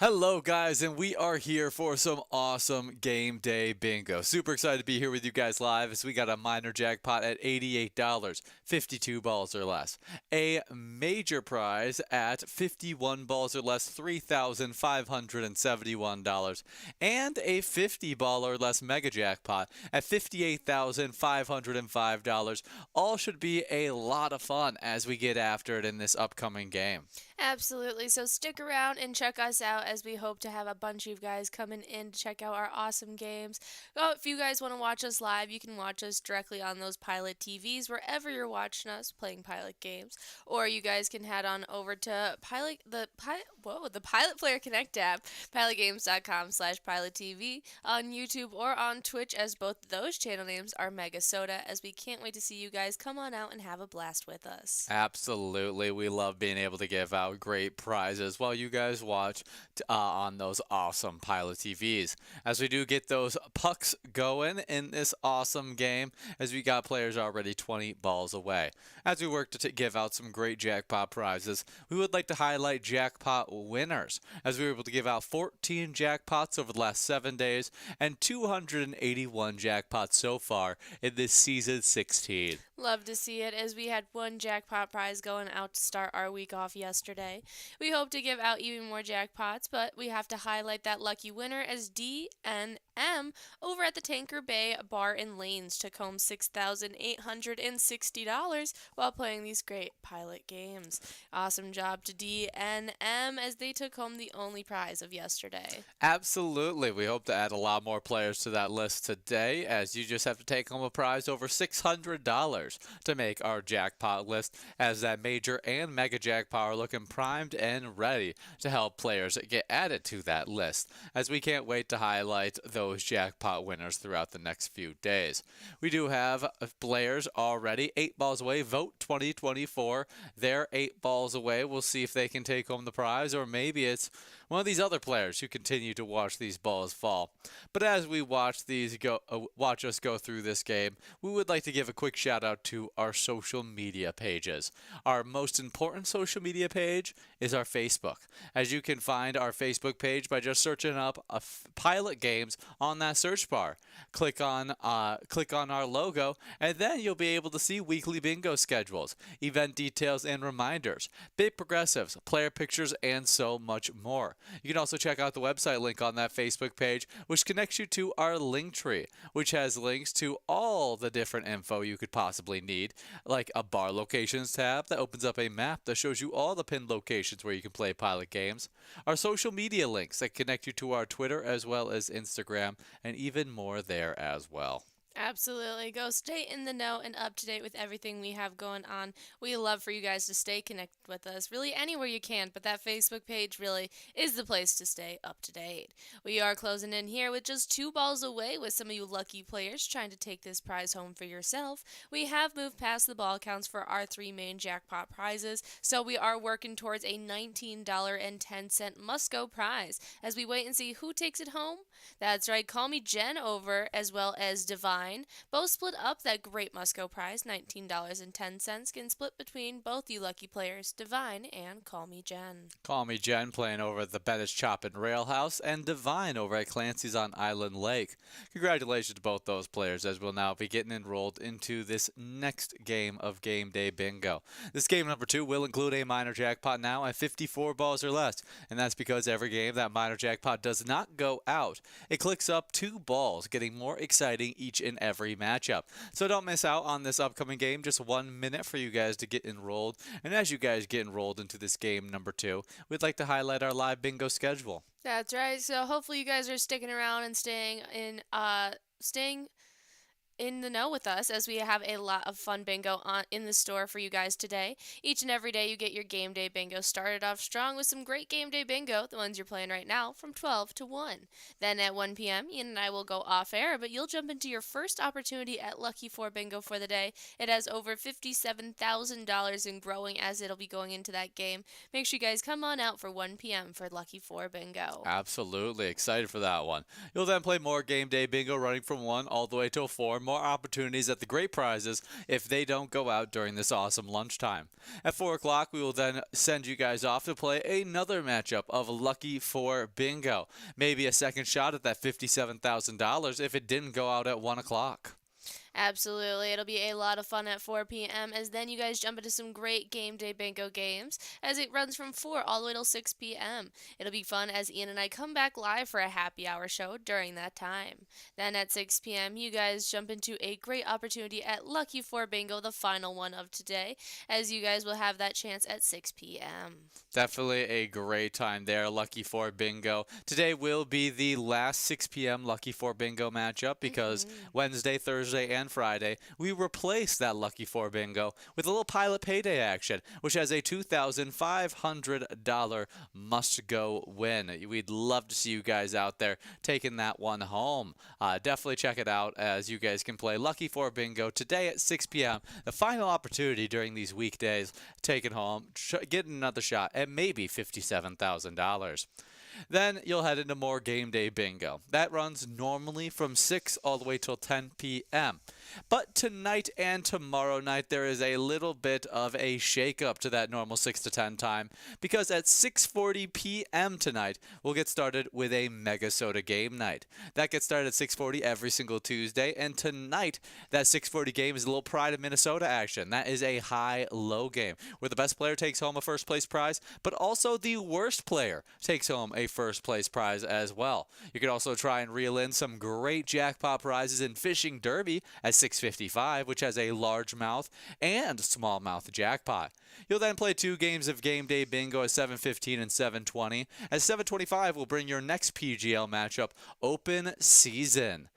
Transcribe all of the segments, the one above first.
Hello, guys, and we are here for some awesome game day bingo. Super excited to be here with you guys live as we got a minor jackpot at $88, 52 balls or less. A major prize at 51 balls or less, $3,571. And a 50 ball or less mega jackpot at $58,505. All should be a lot of fun as we get after it in this upcoming game. Absolutely. So stick around and check us out as we hope to have a bunch of you guys coming in to check out our awesome games. Oh, if you guys want to watch us live, you can watch us directly on those Pilot TVs wherever you're watching us playing Pilot games, or you guys can head on over to the Pilot Player Connect app, pilotgames.com/PilotTV on YouTube or on Twitch, as both those channel names are MegaSota. As we can't wait to see you guys come on out and have a blast with us. Absolutely. We love being able to give out great prizes while you guys watch on those awesome Pilot TVs. As we do get those pucks going in this awesome game, as we got players already 20 balls away. As we work to give out some great jackpot prizes, we would like to highlight jackpot winners, as we were able to give out 14 jackpots over the last 7 days and 281 jackpots so far in this season 16. Love to see it, as we had one jackpot prize going out to start our week off yesterday. We hope to give out even more jackpots, but we have to highlight that lucky winner as DNM over at the Tanker Bay Bar and Lanes took home $6,860 while playing these great pilot games. Awesome job to DNM, as they took home the only prize of yesterday. Absolutely. We hope to add a lot more players to that list today, as you just have to take home a prize over $600 to make our jackpot list, as that major and mega jackpot are looking primed and ready to help players get added to that list, as we can't wait to highlight those jackpot winners throughout the next few days. We do have players already 8 balls away. Vote 2024. They're 8 balls away. We'll see if they can take home the prize, or maybe it's one of these other players who continue to watch these balls fall. But as we watch us go through this game, we would like to give a quick shout out to our social media pages. Our most important social media page is our Facebook, as you can find our Facebook page by just searching up Pilot Games on that search bar. Click on our logo, and then you'll be able to see weekly bingo schedules, event details and reminders, big progressives, player pictures, and so much more. You can also check out the website link on that Facebook page, which connects you to our link tree, which has links to all the different info you could possibly need, like a bar locations tab that opens up a map that shows you all the pinned locations where you can play pilot games, our social media links that connect you to our Twitter as well as Instagram, and even more there as well. Absolutely. Go stay in the know and up to date with everything we have going on. We love for you guys to stay connected with us really anywhere you can, but that Facebook page really is the place to stay up to date. We are closing in here with just 2 balls away with some of you lucky players trying to take this prize home for yourself. We have moved past the ball counts for our 3 main jackpot prizes, so we are working towards a $19.10 must-go prize as we wait and see who takes it home. That's right, Call Me Jen over as well as Divine both split up that great Musco prize, $19.10, getting split between both you lucky players, Divine and Call Me Jen. Call Me Jen playing over at the Bennett's Chop and Rail House, and Divine over at Clancy's on Island Lake. Congratulations to both those players, as we'll now be getting enrolled into this next game of Game Day Bingo. This game number 2 will include a minor jackpot now at 54 balls or less, and that's because every game that minor jackpot does not go out, it clicks up 2 balls, getting more exciting each and every matchup. So don't miss out on this upcoming game. Just 1 minute for you guys to get enrolled. And as you guys get enrolled into this game number 2, we'd like to highlight our live bingo schedule. That's right. So hopefully you guys are sticking around and staying in the know with us, as we have a lot of fun bingo in the store for you guys today. Each and every day you get your game day bingo started off strong with some great game day bingo, the ones you're playing right now, from 12 to 1. Then at 1 p.m. Ian and I will go off air, but you'll jump into your first opportunity at Lucky 4 bingo for the day. It has over $57,000 and growing, as it'll be going into that game. Make sure you guys come on out for 1 p.m. for Lucky 4 bingo. Absolutely excited for that one. You'll then play more game day bingo running from 1 all the way till 4, more opportunities at the great prizes if they don't go out during this awesome lunchtime. At 4 o'clock, we will then send you guys off to play another matchup of Lucky 4 Bingo. Maybe a second shot at that $57,000 if it didn't go out at 1 o'clock. Absolutely. It'll be a lot of fun at 4 p.m. as then you guys jump into some great game day bingo games as it runs from 4 all the way till 6 p.m. It'll be fun as Ian and I come back live for a happy hour show during that time. Then at 6 p.m. you guys jump into a great opportunity at Lucky 4 Bingo, the final one of today, as you guys will have that chance at 6 p.m. Definitely a great time there, Lucky 4 Bingo. Today will be the last 6 p.m. Lucky 4 Bingo matchup because Wednesday, Thursday, and Friday, we replaced that Lucky 4 Bingo with a little Pilot Payday action, which has a $2,500 must-go win. We'd love to see you guys out there taking that one home. Definitely check it out as you guys can play Lucky 4 Bingo today at 6 p.m. The final opportunity during these weekdays, take it home, get another shot at maybe $57,000. Then you'll head into more game day bingo. That runs normally from 6 all the way till 10 p.m. But tonight and tomorrow night, there is a little bit of a shakeup to that normal 6 to 10 time because at 6:40 p.m. tonight, we'll get started with a MegaSota game night. That gets started at 6:40 every single Tuesday, and tonight, that 6:40 game is a little Pride of Minnesota action. That is a high-low game where the best player takes home a first-place prize, but also the worst player takes home a first-place prize as well. You can also try and reel in some great jackpot prizes in Fishing Derby at 6:55, which has a largemouth and smallmouth jackpot. You'll then play 2 games of Game Day Bingo at 7:15 and 7:20. At 7:25, we'll bring your next PGL matchup, Open Season.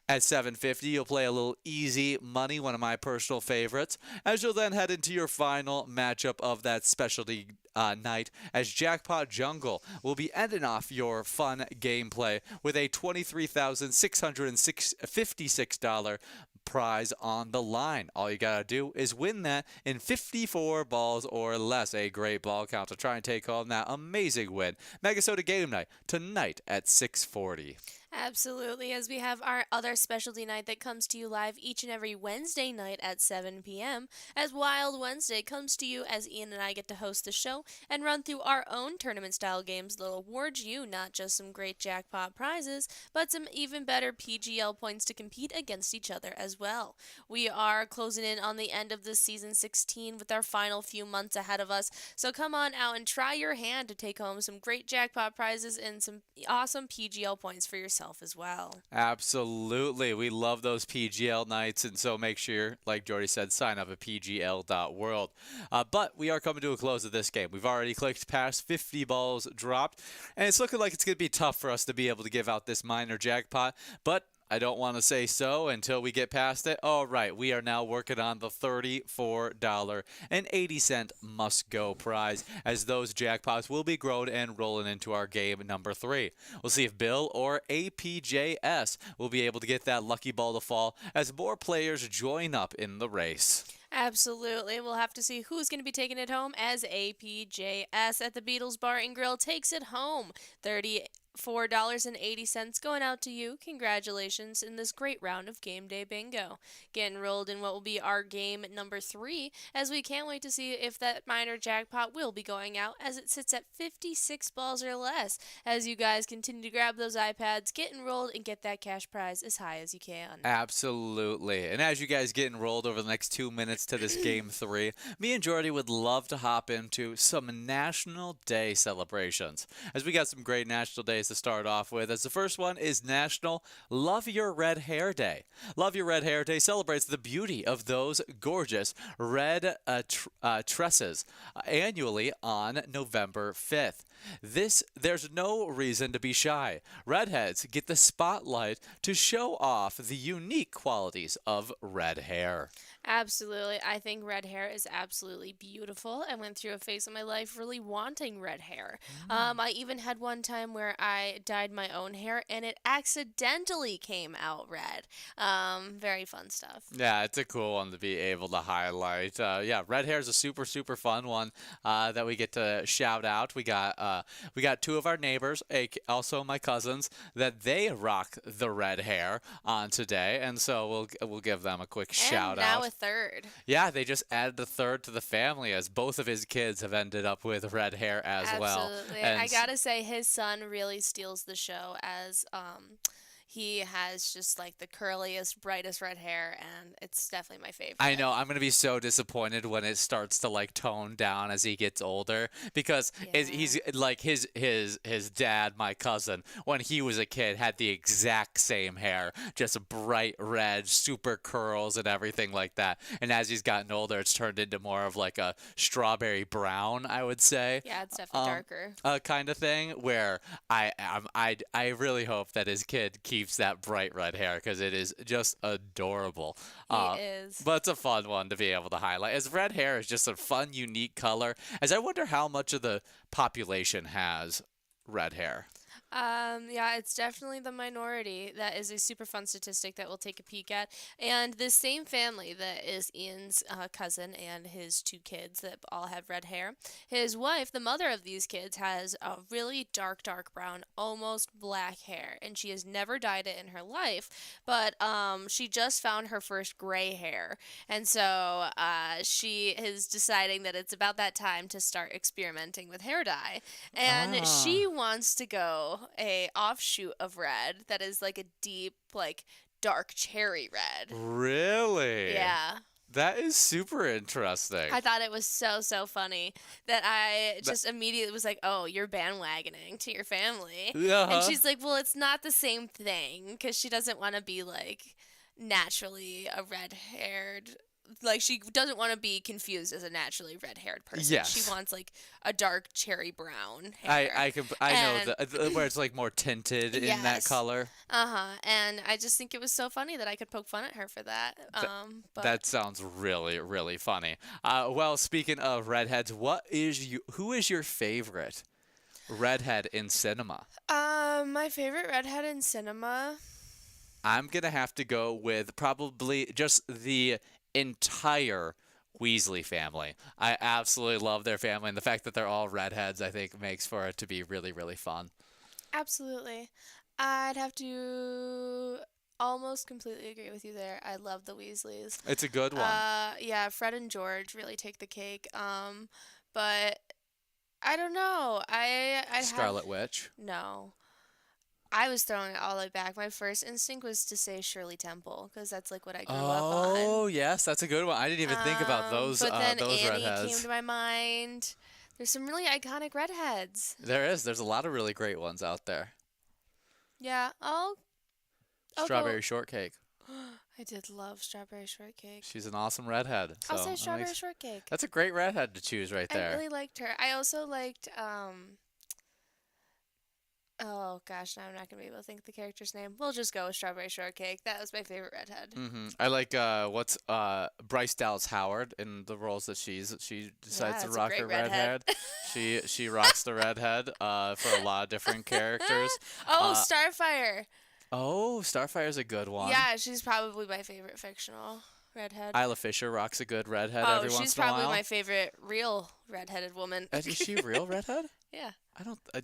At 7:50, you'll play a little Easy Money, one of my personal favorites, as you'll then head into your final matchup of that specialty night, as Jackpot Jungle will be ending off your fun gameplay with a $23,656 prize on the line. All you gotta do is win that in 54 balls or less. A great ball count to try and take home that amazing win. MegaSota Game Night tonight at 6:40. Absolutely, as we have our other specialty night that comes to you live each and every Wednesday night at 7 p.m. as Wild Wednesday comes to you as Ian and I get to host the show and run through our own tournament-style games that'll award you not just some great jackpot prizes, but some even better PGL points to compete against each other as well. We are closing in on the end of this season 16 with our final few months ahead of us, so come on out and try your hand to take home some great jackpot prizes and some awesome PGL points for yourself as well. Absolutely. We love those PGL nights, and so make sure, like Jordy said, sign up at pgl.world. But we are coming to a close of this game. We've already clicked past 50 balls dropped, and it's looking like it's going to be tough for us to be able to give out this minor jackpot, but I don't want to say so until we get past it. All right, we are now working on the $34.80 must-go prize, as those jackpots will be grown and rolling into our game number 3. We'll see if Bill or APJS will be able to get that lucky ball to fall as more players join up in the race. Absolutely. We'll have to see who's going to be taking it home as APJS at the Beatles Bar and Grill takes it home. $34.80 going out to you. Congratulations in this great round of Game Day Bingo. Getting rolled in what will be our game number 3, as we can't wait to see if that minor jackpot will be going out, as it sits at 56 balls or less, as you guys continue to grab those iPads, get enrolled, and get that cash prize as high as you can. Absolutely. And as you guys get enrolled over the next 2 minutes to this Game 3, me and Jordy would love to hop into some National Day celebrations, as we got some great National Days to start off with, as the first one is National Love Your Red Hair Day. Love Your Red Hair Day celebrates the beauty of those gorgeous red tresses annually on November 5th. There's no reason to be shy. Redheads get the spotlight to show off the unique qualities of red hair. Absolutely. I think red hair is absolutely beautiful. I went through a phase of my life really wanting red hair. I even had one time where I dyed my own hair and it accidentally came out red. Very fun stuff. Yeah, it's a cool one to be able to highlight. Yeah, red hair is a super super fun one that we get to shout out. We got two of our neighbors, also my cousins, that they rock the red hair on today, and so we'll give them a quick shout And now out. a third. Yeah, they just added a third to the family as both of his kids have ended up with red hair as well. Absolutely. And I gotta say, his son really steals the show as he has just like the curliest, brightest red hair, and it's definitely my favorite. I know I'm gonna be so disappointed when it starts to like tone down as he gets older because he's like his dad, my cousin, when he was a kid had the exact same hair, just bright red, super curls and everything like that. And as he's gotten older, it's turned into more of like a strawberry brown, I would say. Yeah, it's definitely darker. Kind of thing where I really hope that his kid keeps that bright red hair because it is just adorable. He is. But it's a fun one to be able to highlight. As red hair is just a fun, unique color. As I wonder how much of the population has red hair. Yeah, it's definitely the minority. That is a super fun statistic that we'll take a peek at. And this same family that is Ian's cousin and his two kids that all have red hair, his wife, the mother of these kids, has a really dark, dark brown, almost black hair. And she has never dyed it in her life, but she just found her first gray hair. And so she is deciding that it's about that time to start experimenting with hair dye. And she wants to go a offshoot of red that is like a deep, like dark cherry red. Really? Yeah. That is super interesting. I thought it was so funny that I just immediately was like, "Oh, you're bandwagoning to your family." And she's like, "Well, it's not the same thing," because she doesn't want to be like naturally a red-haired. Like, she doesn't want to be confused as a naturally red-haired person. Yes. She wants like a dark cherry brown hair. I know that where it's like more tinted in that color. And I just think it was so funny that I could poke fun at her for that. But That sounds really really funny. Well, speaking of redheads, who is your favorite redhead in cinema? my favorite redhead in cinema. I'm gonna have to go with probably just the entire Weasley family. I absolutely love their family, and the fact that they're all redheads, I think, makes for it to be really, really fun. Absolutely. I'd have to almost completely agree with you there. I love the Weasleys. It's a good one. Yeah, Fred and George really take the cake. But I don't know. Scarlet Witch. No. I was throwing it all the way back. My first instinct was to say Shirley Temple because that's like what I grew up on. Oh, yes, that's a good one. I didn't even think about those. But then those Annie redheads came to my mind. There's some really iconic redheads. There is. There's a lot of really great ones out there. Yeah, I'll Strawberry Shortcake. I did love Strawberry Shortcake. She's an awesome redhead. I'll so say that Strawberry makes- Shortcake. That's a great redhead to choose right there. I really liked her. I also liked oh gosh, now I'm not gonna be able to think of the character's name. We'll just go with Strawberry Shortcake. That was my favorite redhead. I like what's Bryce Dallas Howard in the roles that she decides to that's a rock great her redhead. she rocks the redhead for a lot of different characters. Oh, Starfire. Oh, Starfire's a good one. Yeah, she's probably my favorite fictional redhead. Isla Fisher rocks a good redhead Oh, every once she's in a while. probably my favorite real redheaded woman. Is she a real redhead? Yeah.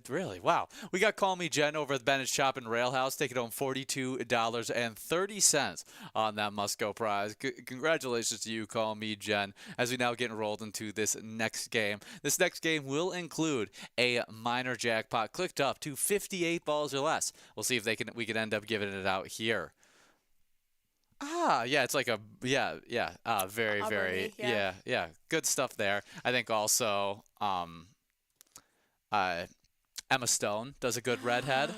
Really. Wow. We got Call Me Jen over at Bennett's Shop and Railhouse, taking home $42.30 on that Must Go prize. Congratulations to you, Call Me Jen, as we now get enrolled into this next game. This next game will include a minor jackpot clicked up to 58 balls or less. We'll see if we can end up giving it out here. Yeah, it's like very, very, yeah. good stuff there. I think also, Emma Stone does a good redhead.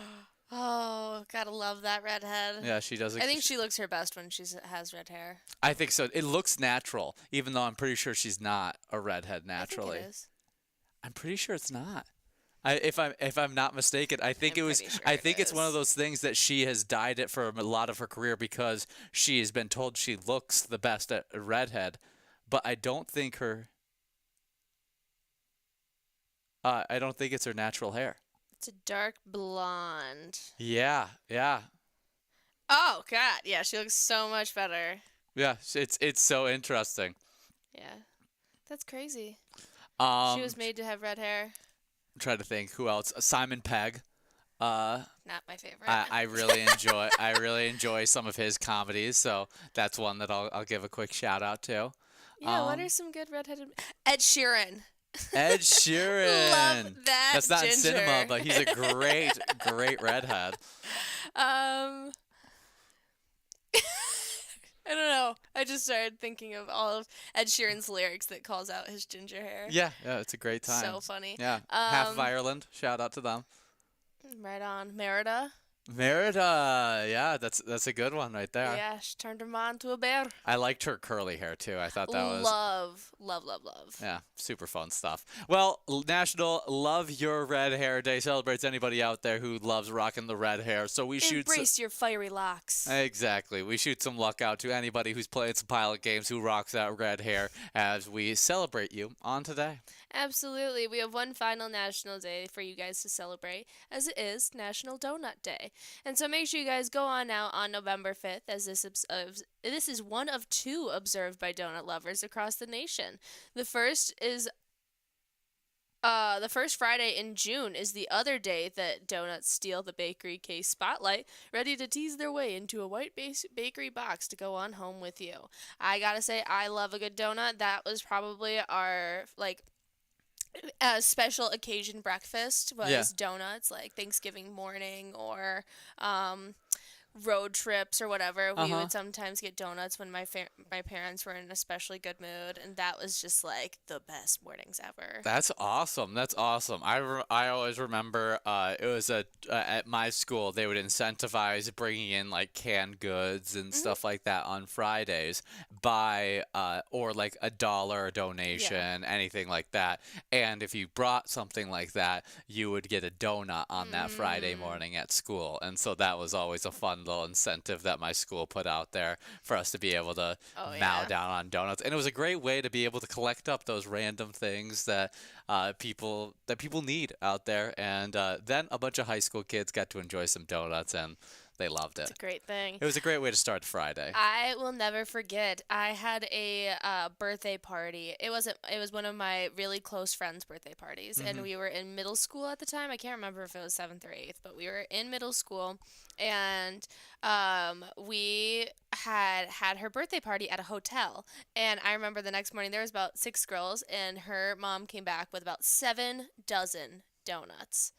Oh, gotta love that redhead. Yeah, she does. I think she looks her best when she has red hair. I think so. It looks natural, even though I'm pretty sure she's not a redhead naturally. I think it is. I'm pretty sure it's not. If I'm not mistaken, I think I'm it was. pretty sure I it think it's one of is. those things that she has dyed it for a lot of her career because she has been told she looks the best at a redhead, but I don't think her. I don't think it's her natural hair. It's a dark blonde. Yeah, yeah, Oh God, yeah, she looks so much better. yeah. It's so interesting. Yeah, that's crazy. She Um, was made to have red hair. I'm trying to think who else. Simon Pegg. Uh, Not my favorite. I really enjoy some of his comedies, so that's one that I'll give a quick shout out to. Yeah, what are Um, some good redheaded? Ed Sheeran. Ed Love Sheeran. that That's not in cinema, ginger. but he's a great redhead. um, I don't know. I just started thinking of all of Ed Sheeran's lyrics that calls out his ginger hair. Yeah, yeah, it's a great time. So funny. Yeah, half of Ireland. Shout out to them. Right on. Merida. Merida, yeah, that's a good one right there. Yeah, she turned her mom to a bear. I liked her curly hair too. I thought that was Love, love, love, love. yeah, super fun stuff. Well, National Love Your Red Hair Day celebrates anybody out there who loves rocking the red hair. So we shoot Embrace your fiery locks. exactly. We shoot some luck out to anybody who's playing some pilot games who rocks that red hair as we celebrate you on today. Absolutely. We have one final national day for you guys to celebrate, as it is National Donut Day. And so make sure you guys go on out on November 5th, as this is one of two observed by donut lovers across the nation. The first Friday in June is the other day that donuts steal the bakery case spotlight, ready to tease their way into a white bakery box to go on home with you. I gotta say, I love a good donut. That was probably our, a special occasion breakfast was Yeah. donuts, like Thanksgiving morning or road trips or whatever. We Uh-huh. would sometimes get donuts when my parents were in an especially good mood, and that was just like the best mornings ever. That's awesome. That's awesome. I always remember it was at my school they would incentivize bringing in like canned goods and stuff like that on Fridays by or like $1 donation, anything like that. And if you brought something like that, you would get a donut on that Friday morning at school. And so that was always a fun little incentive that my school put out there for us to be able to mow down on donuts. And it was a great way to be able to collect up those random things that people need out there. And then a bunch of high school kids got to enjoy some donuts, and they loved it. It's a great thing. It was a great way to start Friday. I will never forget. I had a birthday party. It was one of my really close friends' birthday parties, and we were in middle school at the time. I can't remember if it was 7th or 8th, but we were in middle school, and we had her birthday party at a hotel. And I remember the next morning there was about 6 girls, and her mom came back with about 7 dozen donuts.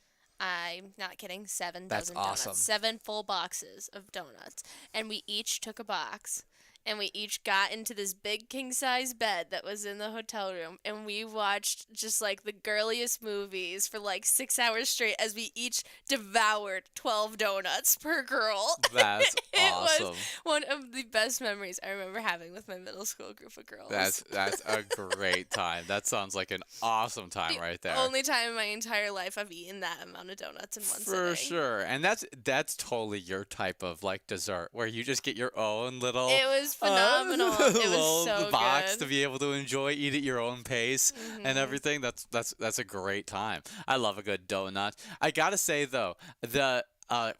I'm not kidding. 7 That's dozen awesome. donuts. 7 full boxes of donuts. And we each took a box. And we each got into this big king-size bed that was in the hotel room. And we watched just like the girliest movies for like 6 hours straight as we each devoured 12 donuts per girl. That's It awesome. was one of the best memories I remember having with my middle school group of girls. That's a great time. That sounds like an awesome time right there. Only time in my entire life I've eaten that amount of donuts in one For sitting. sure. And that's totally your type of like dessert where you just get your own little It was phenomenal. It little was so box good. to be able to enjoy, eat at your own pace and everything. That's a great time. I love a good donut. I gotta say though, the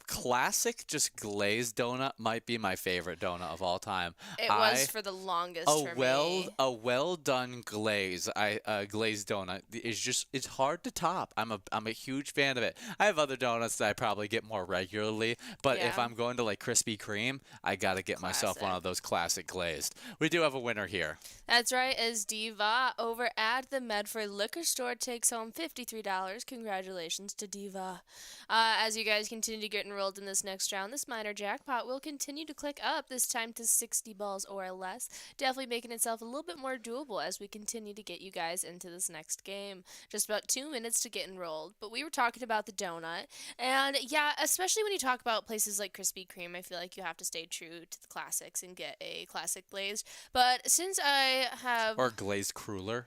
classic just glazed donut might be my favorite donut of all time. It was for the longest for me. A well done glazed donut is just it's hard to top. I'm a huge fan of it. I have other donuts that I probably get more regularly, but if Yeah. I'm going to like Krispy Kreme, I gotta get myself one Classic. of those classic glazed. We do have a winner here. That's right, as Diva over at the Medford Liquor Store takes home $53. Congratulations to Diva. As you guys continue to get enrolled in this next round, this minor jackpot will continue to click up, this time to 60 balls or less, definitely making itself a little bit more doable as we continue to get you guys into this next game. Just about 2 minutes to get enrolled, but we were talking about the donut, and yeah, especially when you talk about places like Krispy Kreme, I feel like you have to stay true to the classics and get a classic glazed, but since I have... Or glazed cruller.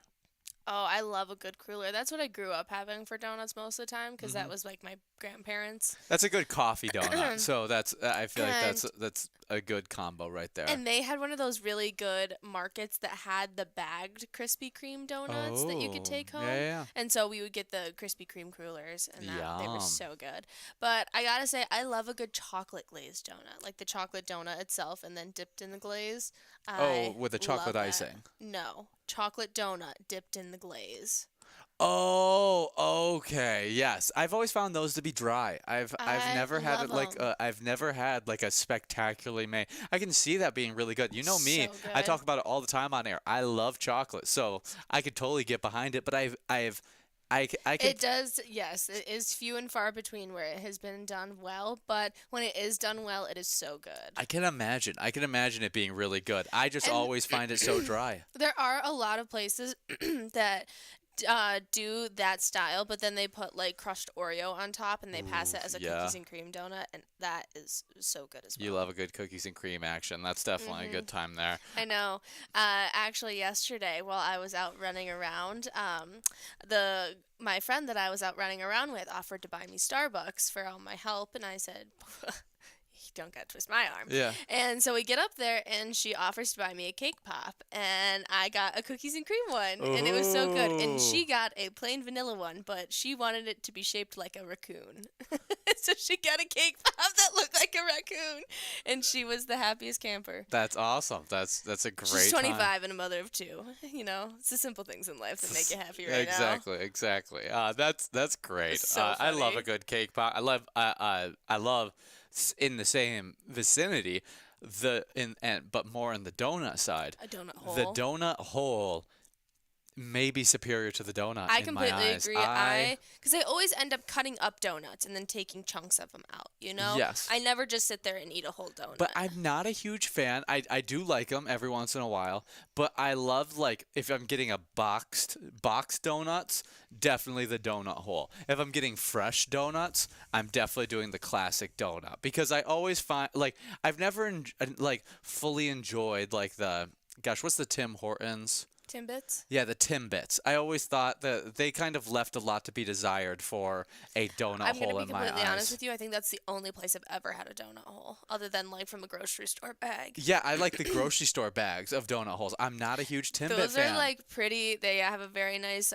Oh, I love a good cruller. That's what I grew up having for donuts most of the time because that was like my grandparents. That's a good coffee donut. So that's I feel like that's a good combo right there. And they had one of those really good markets that had the bagged Krispy Kreme donuts that you could Oh, take home. yeah, yeah. And so we would get the Krispy Kreme coolers, and they were Yum. so good. But I gotta say, I love a good chocolate glazed donut, like the chocolate donut itself, and then dipped in the glaze. Oh, I with the love chocolate that. icing. No, chocolate donut dipped in the glaze. Oh, okay. Yes. I've always found those to be dry. I've I never had love it like them. I've never had like a spectacularly made. I can see that being really good. You know me. So I good. talk about it all the time on air. I love chocolate. So, I could totally get behind it, but I can It does, yes. It is few and far between where it has been done well, but when it is done well, it is so good. I can imagine. I can imagine it being really good. I just And always find it so dry. there are a lot of places that do that style, but then they put like crushed Oreo on top and they pass Ooh, it as a yeah. cookies and cream donut, and that is so good as well. You love a good cookies and cream action. That's definitely a good time there. I know. Actually, yesterday while I was out running around, the my friend that I was out running around with offered to buy me Starbucks for all my help, and I said, "Don't get twist my arm." Yeah. And so we get up there, and she offers to buy me a cake pop, and I got a cookies and cream one, and it was so good. And she Ooh. got a plain vanilla one, but she wanted it to be shaped like a raccoon. So she got a cake pop that looked like a raccoon, and she was the happiest camper. That's awesome. That's a great She's time. 25 and a mother of two. You know, it's the simple things in life that make you happy right Exactly, exactly. That's great. It's so I love a funny. good cake pop. I love in the same vicinity but more in the donut side. now. A donut The hole. donut hole may be superior to the donut I in my completely eyes. agree. Because I always end up cutting up donuts and then taking chunks of them out. You know. Yes. I never just sit there and eat a whole donut. But I'm not a huge fan. I do like them every once in a while, but I love like if I'm getting a boxed donuts, definitely the donut hole. If I'm getting fresh donuts, I'm definitely doing the classic donut because I always find like I've never like fully enjoyed like the gosh, what's the Tim Hortons? Timbits. Yeah, the Timbits. I always thought that they kind of left a lot to be desired for a donut I'm gonna hole be in my completely honest eyes. with you. I think that's the only place I've ever had a donut hole, other than like from a grocery store bag. Yeah, I like the grocery store bags of donut holes. I'm not a huge Timbit Those fan. are like pretty. They have a very nice.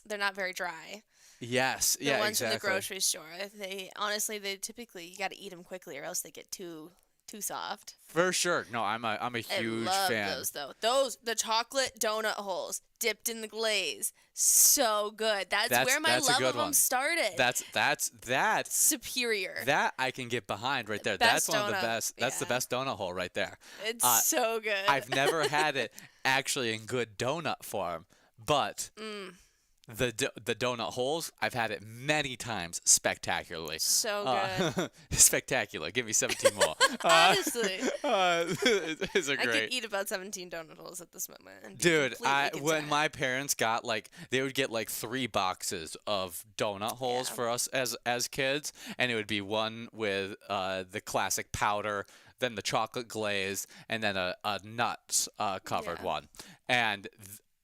They're not very dry. Yes, The yeah, ones from the exactly. grocery store. They honestly, they typically you got to eat them quickly or else they get too soft. For sure. No, I'm a I huge love fan. those though. The chocolate donut holes dipped in the glaze, so good. That's where my that's a love good of them one. started. That Superior. that I can get behind right there. Best That's one of the donut, best. That's the yeah. best donut hole right there. It's Uh, so good. I've never had it actually in good donut form, but the donut holes I've had it many times spectacularly. So good. Spectacular. Give me 17 more. Honestly, It's a I great. could eat about 17 donut holes at this moment. And be Dude, completely when content. my parents got like they would get like 3 boxes of donut holes Yeah. for us as kids, and it would be one with the classic powder, then the chocolate glaze, and then a nuts covered Yeah. one, and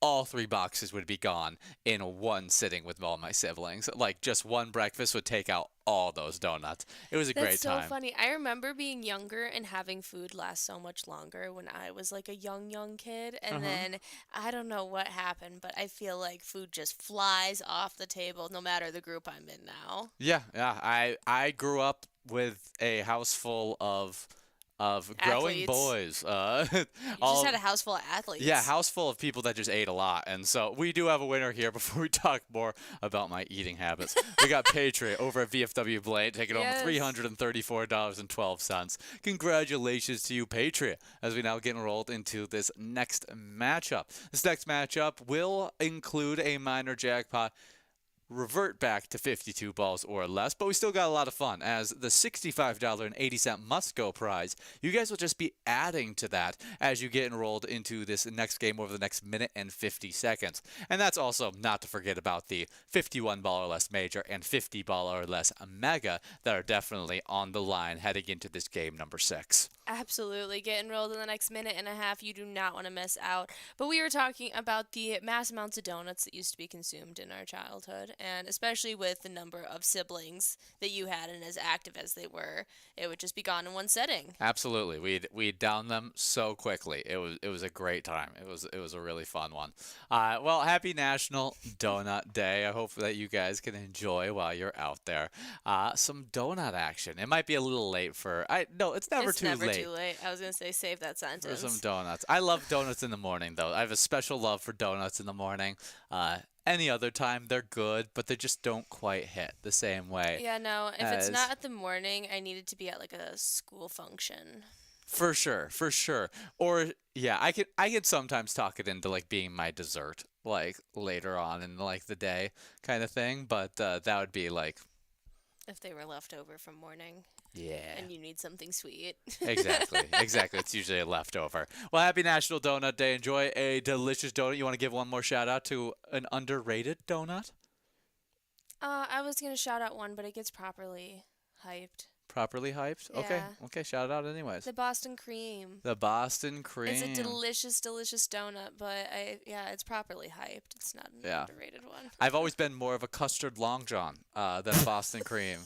all 3 boxes would be gone in one sitting with all my siblings. Like just one breakfast would take out all those donuts. It was a That's great so time. funny. I remember being younger and having food last so much longer when I was like a young kid. And then I don't know what happened, but I feel like food just flies off the table no matter the group I'm in now. Yeah, yeah. I grew up with a house full of growing Athletes. boys. You all just had a house full of athletes. Yeah, house full of people that just ate a lot. And so we do have a winner here before we talk more about my eating habits. We got Patriot over at VFW Blaine taking Yes. home $334.12. Congratulations to you, Patriot, as we now get enrolled into this next matchup. This next matchup will include a minor jackpot. Revert back to 52 balls or less, but we still got a lot of fun as the $65.80 must-go prize. You guys will just be adding to that as you get enrolled into this next game over the next minute and 50 seconds. And that's also not to forget about the 51 ball or less major and 50 ball or less mega that are definitely on the line heading into this game number 6. Absolutely. Get enrolled in the next minute and a half. You do not want to miss out. But we were talking about the mass amounts of donuts that used to be consumed in our childhood, and especially with the number of siblings that you had and as active as they were, it would just be gone in one setting. Absolutely. We'd down them so quickly. It was a great time. It was a really fun one. Well, happy National Donut Day. I hope that you guys can enjoy while you're out there. Some donut action. It might be a little late for I no, it's never It's too never late too late. I was going to say save that for some sentence. donuts. I love donuts in the morning though. I have a special love for donuts in the morning. Any other time they're good, but they just don't quite hit the same way Yeah, no, if it's as not at the morning, I need it to be at like a school function. for sure, for sure. Or yeah, I could sometimes talk it into like being my dessert, like later on in like the day kind of thing. But that would be like, If they were left over from morning yeah, and you need something sweet. exactly, exactly. It's usually a leftover. Well, happy National Donut Day. Enjoy a delicious donut. You want to give one more shout out to an underrated donut? I was going to shout out one, but it gets properly hyped. Properly hyped? Okay, Yeah. okay. Shout it out anyways. The Boston cream. The Boston cream. It's a delicious, delicious donut, but it's properly hyped. It's not an Yeah. underrated one. I've always been more of a custard long john than Boston cream.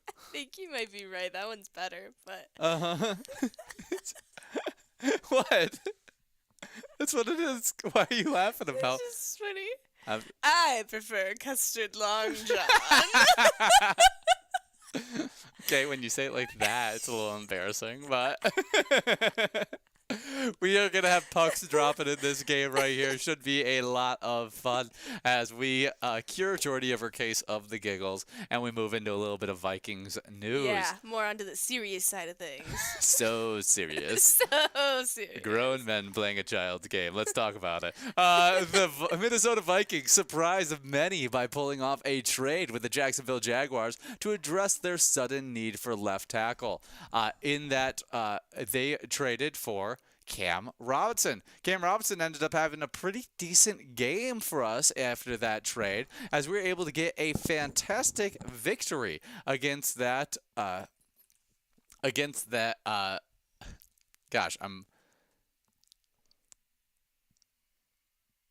I think you might be right. That one's better, but Uh-huh. What? That's what it is. Why are you laughing about? it's just funny. Um, I prefer custard long john. okay, when you say it like that, it's a little embarrassing, but we are gonna have pucks dropping in this game right here. Should be a lot of fun as we cure majority of our case of the giggles, and we move into a little bit of Vikings news. Yeah, more onto the serious side of things. So serious. So serious. Grown men playing a child's game. Let's talk about it. Minnesota Vikings surprised many by pulling off a trade with the Jacksonville Jaguars to address their sudden need for left tackle. In that they traded for Cam Robinson. Cam Robinson ended up having a pretty decent game for us after that trade, as we were able to get a fantastic victory against that. Gosh,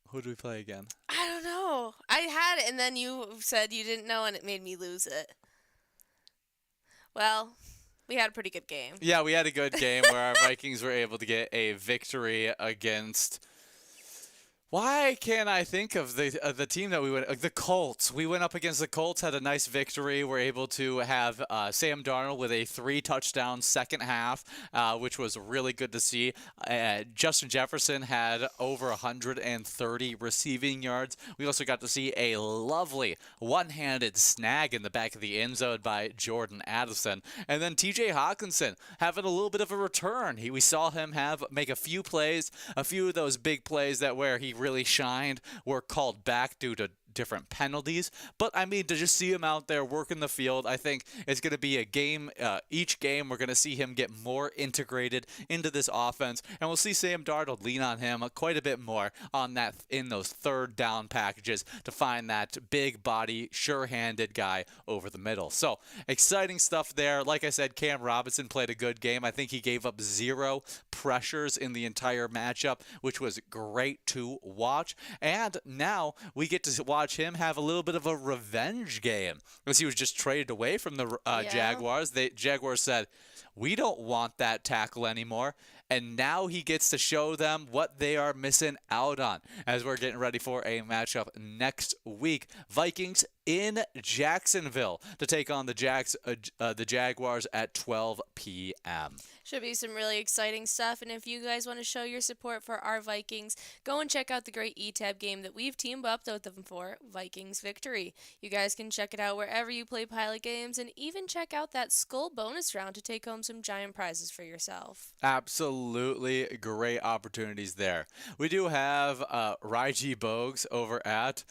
Who do we play again? I don't know. I had it, and then you said you didn't know, and it made me lose it. Well, we had a pretty good game. Yeah, we had a good game where our Vikings were able to get a victory against. Why can't I think of the team that we went? The Colts. We went up against the Colts, had a nice victory. We're able to have Sam Darnold with a 3-touchdown second half, which was really good to see. Justin Jefferson had over 130 receiving yards. We also got to see a lovely one-handed snag in the back of the end zone by Jordan Addison. And then T.J. Hawkinson having a little bit of a return. We saw him make a few plays, a few of those big plays where he really shined were called back due to different penalties. But I mean, to just see him out there working the field, I think it's going to be a game. Each game, we're going to see him get more integrated into this offense, and we'll see Sam Darnold lean on him quite a bit more on that in those third down packages to find that big body, sure-handed guy over the middle. So exciting stuff there. Like I said, Cam Robinson played a good game. I think he gave up 0 pressures in the entire matchup, which was great to watch. And now we get to watch him have a little bit of a revenge game, because he was just traded away from the Jaguars. The Jaguars said, we don't want that tackle anymore. And now he gets to show them what they are missing out on as we're getting ready for a matchup next week. Vikings in Jacksonville to take on the Jaguars at 12 p.m. Should be some really exciting stuff. And if you guys want to show your support for our Vikings, go and check out the great ETAB game that we've teamed up with them for, Vikings Victory. You guys can check it out wherever you play Pilot games, and even check out that Skull bonus round to take home some giant prizes for yourself. Absolutely great opportunities there. We do have Raiji Bogues over at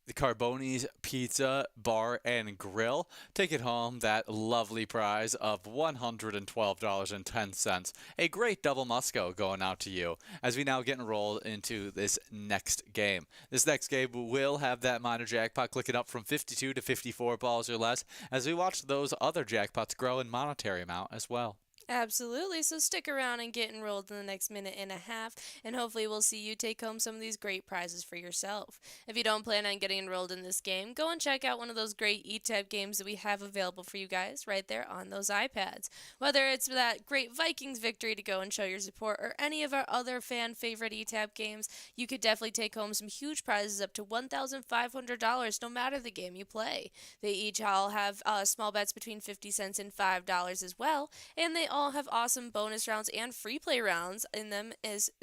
the Carboni's Pizza Bar and Grill. Take it home that lovely prize of $112.10. A great double Musco going out to you as we now get enrolled into this next game. This next game will have that minor jackpot clicking up from 52 to 54 balls or less as we watch those other jackpots grow in monetary amount as well. Absolutely. So stick around and get enrolled in the next minute and a half, and hopefully we'll see you take home some of these great prizes for yourself. If you don't plan on getting enrolled in this game, go and check out one of those great E-Tab games that we have available for you guys right there on those iPads. Whether it's that great Vikings victory to go and show your support or any of our other fan favorite E-Tab games, you could definitely take home some huge prizes up to $1,500 no matter the game you play. They each all have small bets between 50 cents and $5 as well, and they all have awesome bonus rounds and free play rounds in them,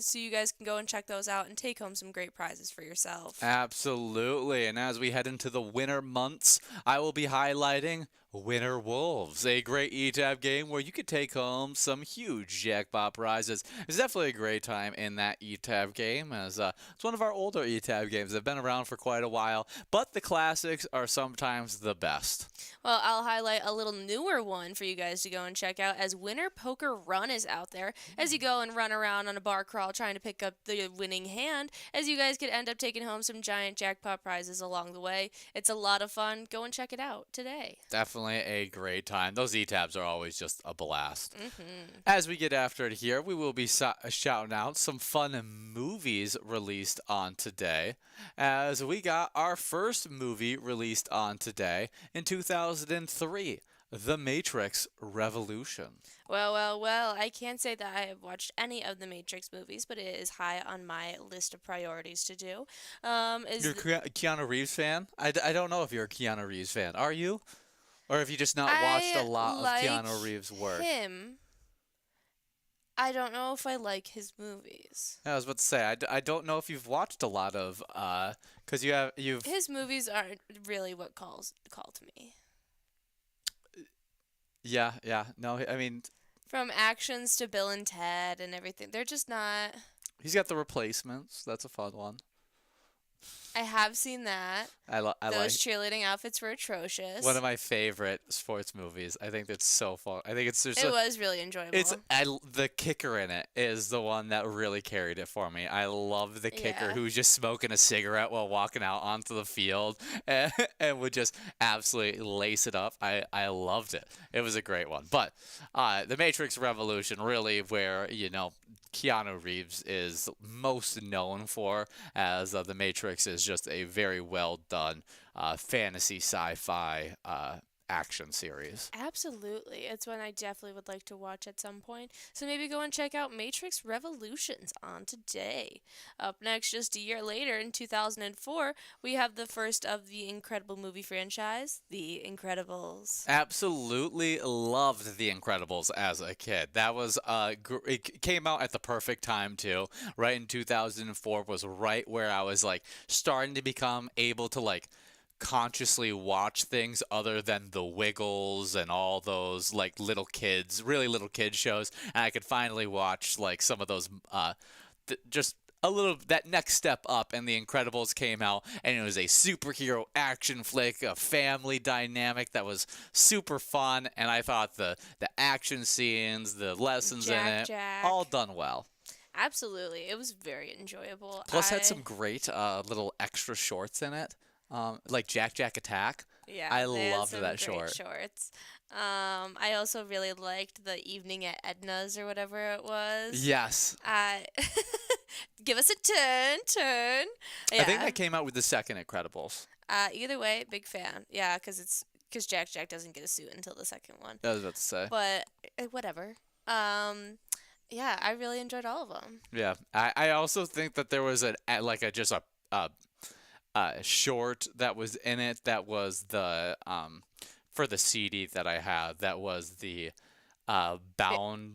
so you guys can go and check those out and take home some great prizes for yourself. Absolutely. And as we head into the winter months, I will be highlighting Winter Wolves, a great E-Tab game where you could take home some huge jackpot prizes. It's definitely a great time in that E-Tab game, as it's one of our older E-Tab games that have been around for quite a while, but the classics are sometimes the best. Well, I'll highlight a little newer one for you guys to go and check out as Winter Poker Run is out there as you go and run around on a bar crawl trying to pick up the winning hand, as you guys could end up taking home some giant jackpot prizes along the way. It's a lot of fun. Go and check it out today. Definitely a great time. Those E-Tabs are always just a blast. As we get after it here, we will be shouting out some fun movies released on today, as we got our first movie released on today in 2003, The Matrix Revolution. Well, I can't say that I have watched any of the Matrix movies, but it is high on my list of priorities to do. You're a Keanu Reeves fan? I don't know if you're a Keanu Reeves fan. Are you? Or have you just not watched a lot of Keanu Reeves' work? I don't know if I like his movies. I was about to say, I don't know if you've watched a lot of, because you've... His movies aren't really what call to me. Yeah. No, I mean... From Actions to Bill and Ted and everything, they're just not... He's got The Replacements. That's a fun one. I have seen that. Those cheerleading outfits were atrocious. One of my favorite sports movies. I think that's so fun. I think it was really enjoyable. The kicker in it is the one that really carried it for me. I love the kicker who's just smoking a cigarette while walking out onto the field and would just absolutely lace it up. I loved it. It was a great one. But The Matrix Revolution, really where, Keanu Reeves is most known for, as The Matrix is just a very well done fantasy sci-fi action series. Absolutely. It's one I definitely would like to watch at some point. So maybe go and check out Matrix Revolutions on today. Up next, just a year later, in 2004, we have the first of the incredible movie franchise, The Incredibles. Absolutely loved The Incredibles as a kid. That was it came out at the perfect time too. Right in 2004 was right where I was starting to become able to consciously watch things other than the Wiggles and all those little kids shows, and I could finally watch some of those just a little that next step up, and The Incredibles came out, and it was a superhero action flick, a family dynamic that was super fun, and I thought the action scenes, the lessons in it, all done well. Absolutely. It was very enjoyable. Plus had some great little extra shorts in it. Like Jack Attack. Yeah, I loved that short. Shorts. I also really liked the Evening at Edna's or whatever it was. Yes. Give us a turn. Yeah. I think that came out with the second Incredibles. Either way, big fan. Yeah, because Jack doesn't get a suit until the second one. I was about to say. But whatever. Yeah, I really enjoyed all of them. Yeah, I also think that there was a short that was in it that was the for the CD that I have, that was the bound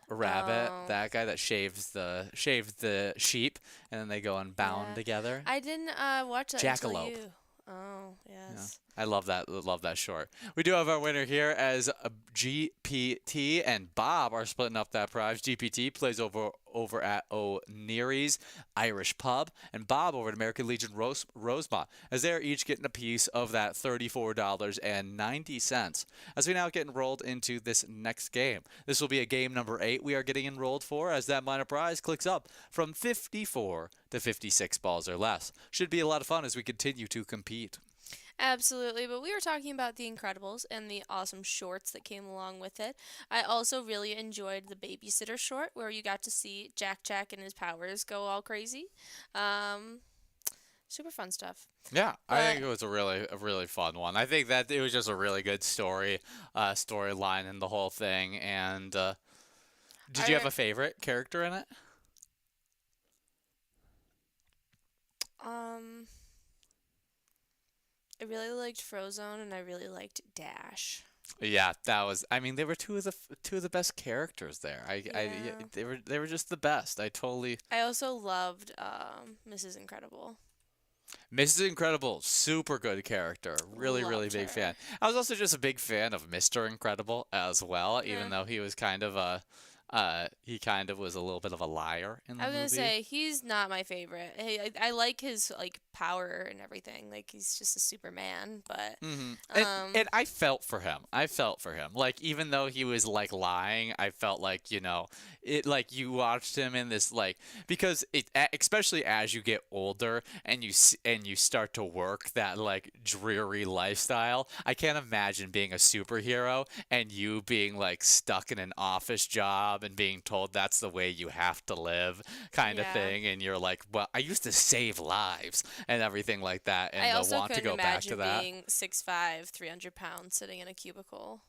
rabbit, that guy that shaves the sheep and then they go and bound together. I didn't watch that Jackalope. until you. Oh, yes. Yeah. I love that short. We do have our winner here as GPT and Bob are splitting up that prize. GPT plays over over at O'Neary's Irish Pub, and Bob over at American Legion Rosemont, as they're each getting a piece of that $34.90. As we now get enrolled into this next game. This will be a game number 8 we are getting enrolled for, as that minor prize clicks up from 54 to 56 balls or less. Should be a lot of fun as we continue to compete. Absolutely, but we were talking about The Incredibles and the awesome shorts that came along with it. I also really enjoyed the babysitter short where you got to see Jack Jack and his powers go all crazy. Um, Super fun stuff. Yeah, I But think it was a really fun one. I think that it was just a really good storyline in the whole thing. And did you have I a favorite character in it? um I really liked Frozone and I really liked Dash. Yeah, that was. I mean, they were two of the best characters there. Yeah, Yeah. they were just the best. I totally. I also loved Mrs. Incredible. Mrs. Incredible, super good character. Really Loved big her. fan. I was also just a big fan of Mr. Incredible as well, Yeah. even though he was kind of he kind of was a little bit of a liar in the I was gonna movie. say he's not my favorite. I like his like power and everything. Like he's just a Superman, but And, um and I felt for him. I felt for him. Like even though he was like lying, I felt like it. Like you watched him in this because especially as you get older and you start to work that like dreary lifestyle. I can't imagine being a superhero and you being like stuck in an office job and being told that's the way you have to live, kind of yeah. thing. And you're like, well, I used to save lives and everything like that, I and also want to couldn't go back to imagine that. being 6'5", 300 pounds sitting in a cubicle.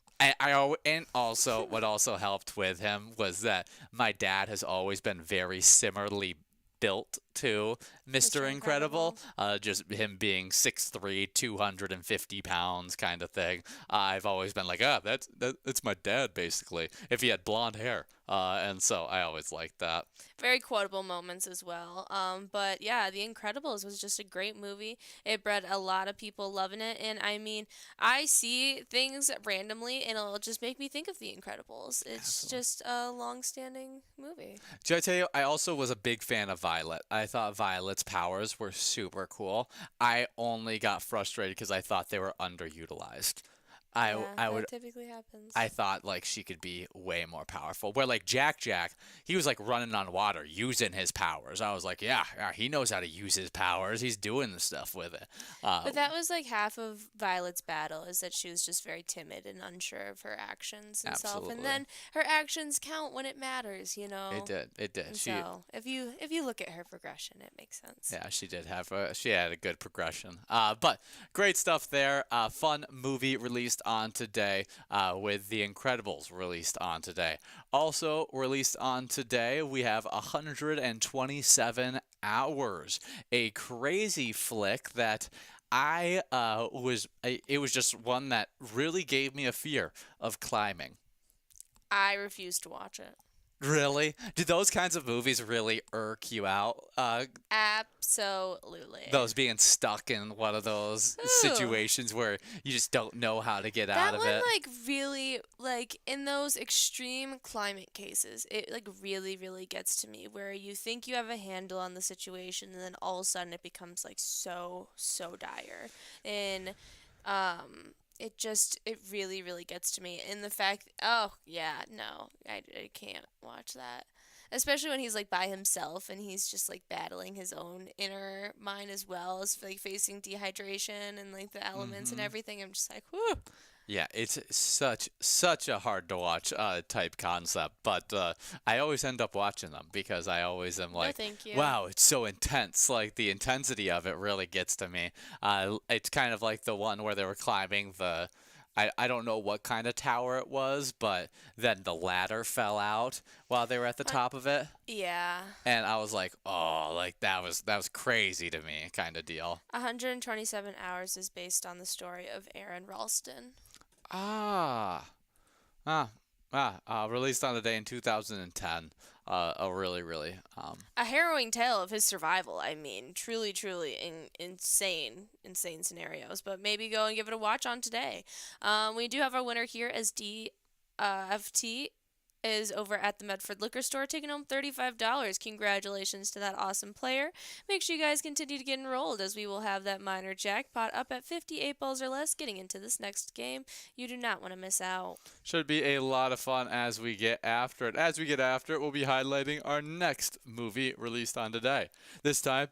And also what also helped with him was that my dad has always been very similarly built to Mr. Mr. Incredible. Incredible. Just him being 6'3", 250 pounds kind of thing. I've always been like, that's my dad basically. If he had blonde hair, and so I always liked that. Very quotable moments as well. But yeah, The Incredibles was just a great movie. It bred a lot of people loving it, and I mean, I see things randomly, and it'll just make me think of The Incredibles. It's Absolutely. just a long-standing movie. Did I tell you? I also was a big fan of Violet. I thought Violet's powers were super cool. I only got frustrated because I thought they were underutilized. I Yeah, I would that typically happens. I thought like she could be way more powerful. Where like Jack, he was like running on water using his powers. I was like, yeah, he knows how to use his powers. He's doing the stuff with it. But that was like half of Violet's battle is that she was just very timid and unsure of her actions and self. And Absolutely, then her actions count when it matters, you it know. did. It did. And so if you look at her progression, it makes sense. Yeah, she did have she had a good progression. But great stuff there. Fun movie released on today with The Incredibles released on today. Also released on today, we have 127 Hours, a crazy flick that it was just one that really gave me a fear of climbing. I refuse to watch it. Really? Do those kinds of movies really irk you out? Absolutely. Those being stuck in one of those Ooh. situations where you just don't know how to get out That of one it. like really like in those extreme climate cases, it like really gets to me where you think you have a handle on the situation and then all of a sudden it becomes like so dire. And it really gets to me in the fact oh yeah, no. I can't watch that. Especially when he's like by himself and he's just like battling his own inner mind as well as like facing dehydration and like the elements and Hmm. everything. I'm just like, whew. Yeah, it's such a hard to watch type concept, but I always end up watching them because I always am No, like, thank you. wow, it's so intense. Like the intensity of it really gets to me. It's kind of like the one where they were climbing the. I don't know what kind of tower it was, but then the ladder fell out while they were at the Uh, top of it. yeah. And I was like, oh, like that was crazy to me, kind of deal. 127 Hours is based on the story of Aaron Ralston. Ah, ah, released on the day in 2010. A really A harrowing tale of his survival. I mean, truly insane scenarios. But maybe go and give it a watch on today. We do have our winner here as DFT is over at the Medford Liquor Store taking home $35. Congratulations to that awesome player. Make sure you guys continue to get enrolled as we will have that minor jackpot up at 58 balls or less getting into this next game. You do not want to miss out. Should be a lot of fun as we get after it. As we get after it, we'll be highlighting our next movie released on today. This time,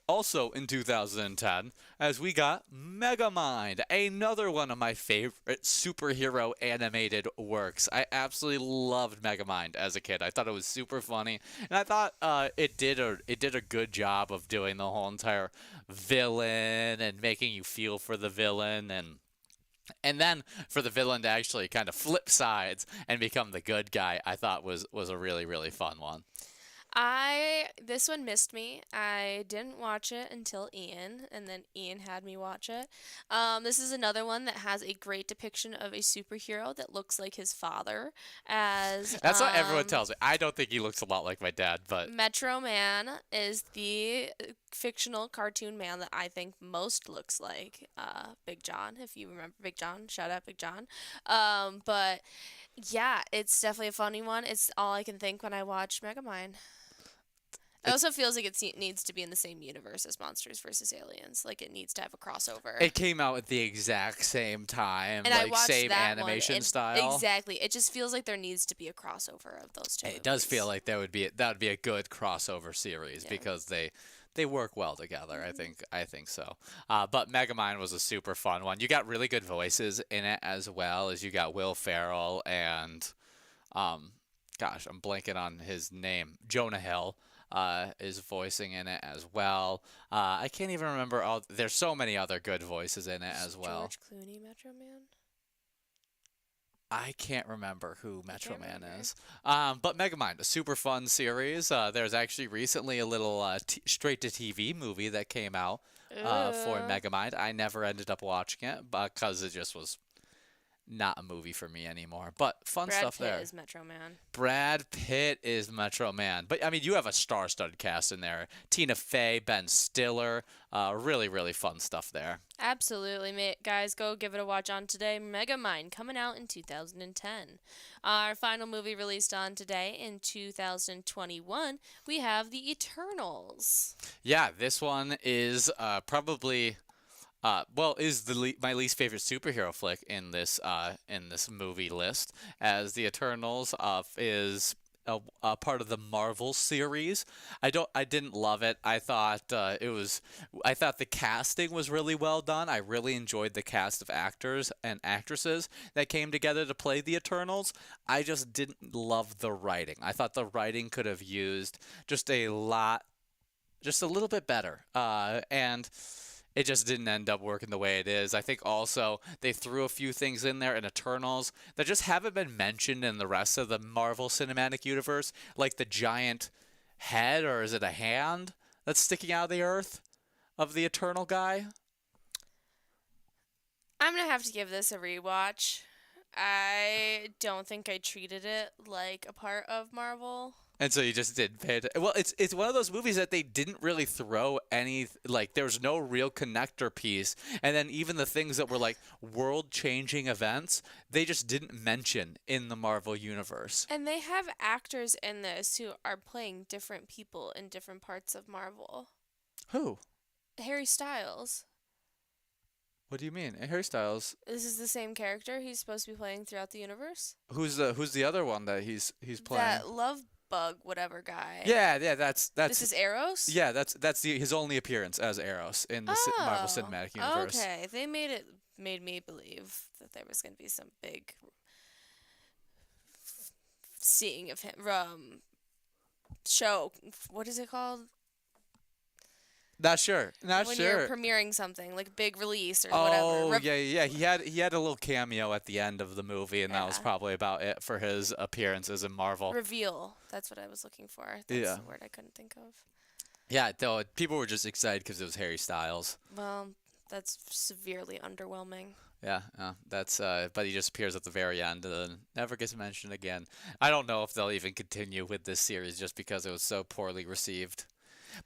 also in 2010, as we got Megamind, another one of my favorite superhero animated works. I absolutely loved Megamind as a kid. I thought it was super funny, and I thought it did a good job of doing the whole entire villain and making you feel for the villain, and then for the villain to actually kind of flip sides and become the good guy, I thought was a really, really fun one. This one missed me. I didn't watch it until Ian, and then Ian had me watch it. This is another one that has a great depiction of a superhero that looks like his father. That's what everyone tells me. I don't think he looks a lot like my dad, but Metro Man is the fictional cartoon man that I think most looks like Big John. If you remember Big John, shout out Big John. But yeah, it's definitely a funny one. It's all I can think when I watch Megamind. It also feels like it needs to be in the same universe as Monsters vs. Aliens. Like, it needs to have a crossover. It came out at the exact same time, and like I watched same that animation one, style. Exactly. It just feels like there needs to be a crossover of those two. It does feel like that would be a good crossover series because they work well together. I think so. But Megamind was a super fun one. You got really good voices in it as well as you got Will Ferrell and gosh, I'm blanking on his name. Jonah Hill is voicing in it as well. I can't even remember all. There's so many other good voices in it as well. George Clooney, Metro Man. I can't remember who Metro Man is. But Megamind, a super fun series. There's actually recently a little straight-to-TV movie that came out for Megamind. I never ended up watching it because it just was not a movie for me anymore. But fun stuff there. Brad Pitt is Metro Man. Brad Pitt is Metro Man. But, I mean, you have a star-studded cast in there. Tina Fey, Ben Stiller. Really, really fun stuff there. Absolutely, guys. Go give it a watch on today. Megamind coming out in 2010. Our final movie released on today in 2021, we have The Eternals. Yeah, this one is probably... is my least favorite superhero flick in this movie list, as The Eternals is a part of the Marvel series. I didn't love it. I thought the casting was really well done. I really enjoyed the cast of actors and actresses that came together to play the Eternals. I just didn't love the writing. I thought the writing could have used just a little bit better. And it just didn't end up working the way it is. I think also they threw a few things in there in Eternals that just haven't been mentioned in the rest of the Marvel Cinematic Universe, like the giant head, or is it a hand that's sticking out of the earth of the Eternal guy? I'm going to have to give this a rewatch. I don't think I treated it like a part of Marvel. And so you just didn't pay attention. Well, it's one of those movies that they didn't really throw any, like, there was no real connector piece. And then even the things that were, like, world-changing events, they just didn't mention in the Marvel Universe. And they have actors in this who are playing different people in different parts of Marvel. Who? Harry Styles. What do you mean? Harry Styles? This is the same character he's supposed to be playing throughout the universe? Who's the other one that he's playing? That love bug whatever guy. Yeah, that's This is Eros? Yeah, that's his only appearance as Eros in the Marvel Cinematic Universe. Okay, they made me believe that there was going to be some big seeing of him show. What is it called? Not sure. When you're premiering something, like a big release or whatever. Oh, yeah. He had a little cameo at the end of the movie, and that was probably about it for his appearances in Marvel. Reveal. That's what I was looking for. That's the word I couldn't think of. Yeah, though people were just excited because it was Harry Styles. Well, that's severely underwhelming. Yeah, that's but he just appears at the very end and then never gets mentioned again. I don't know if they'll even continue with this series just because it was so poorly received.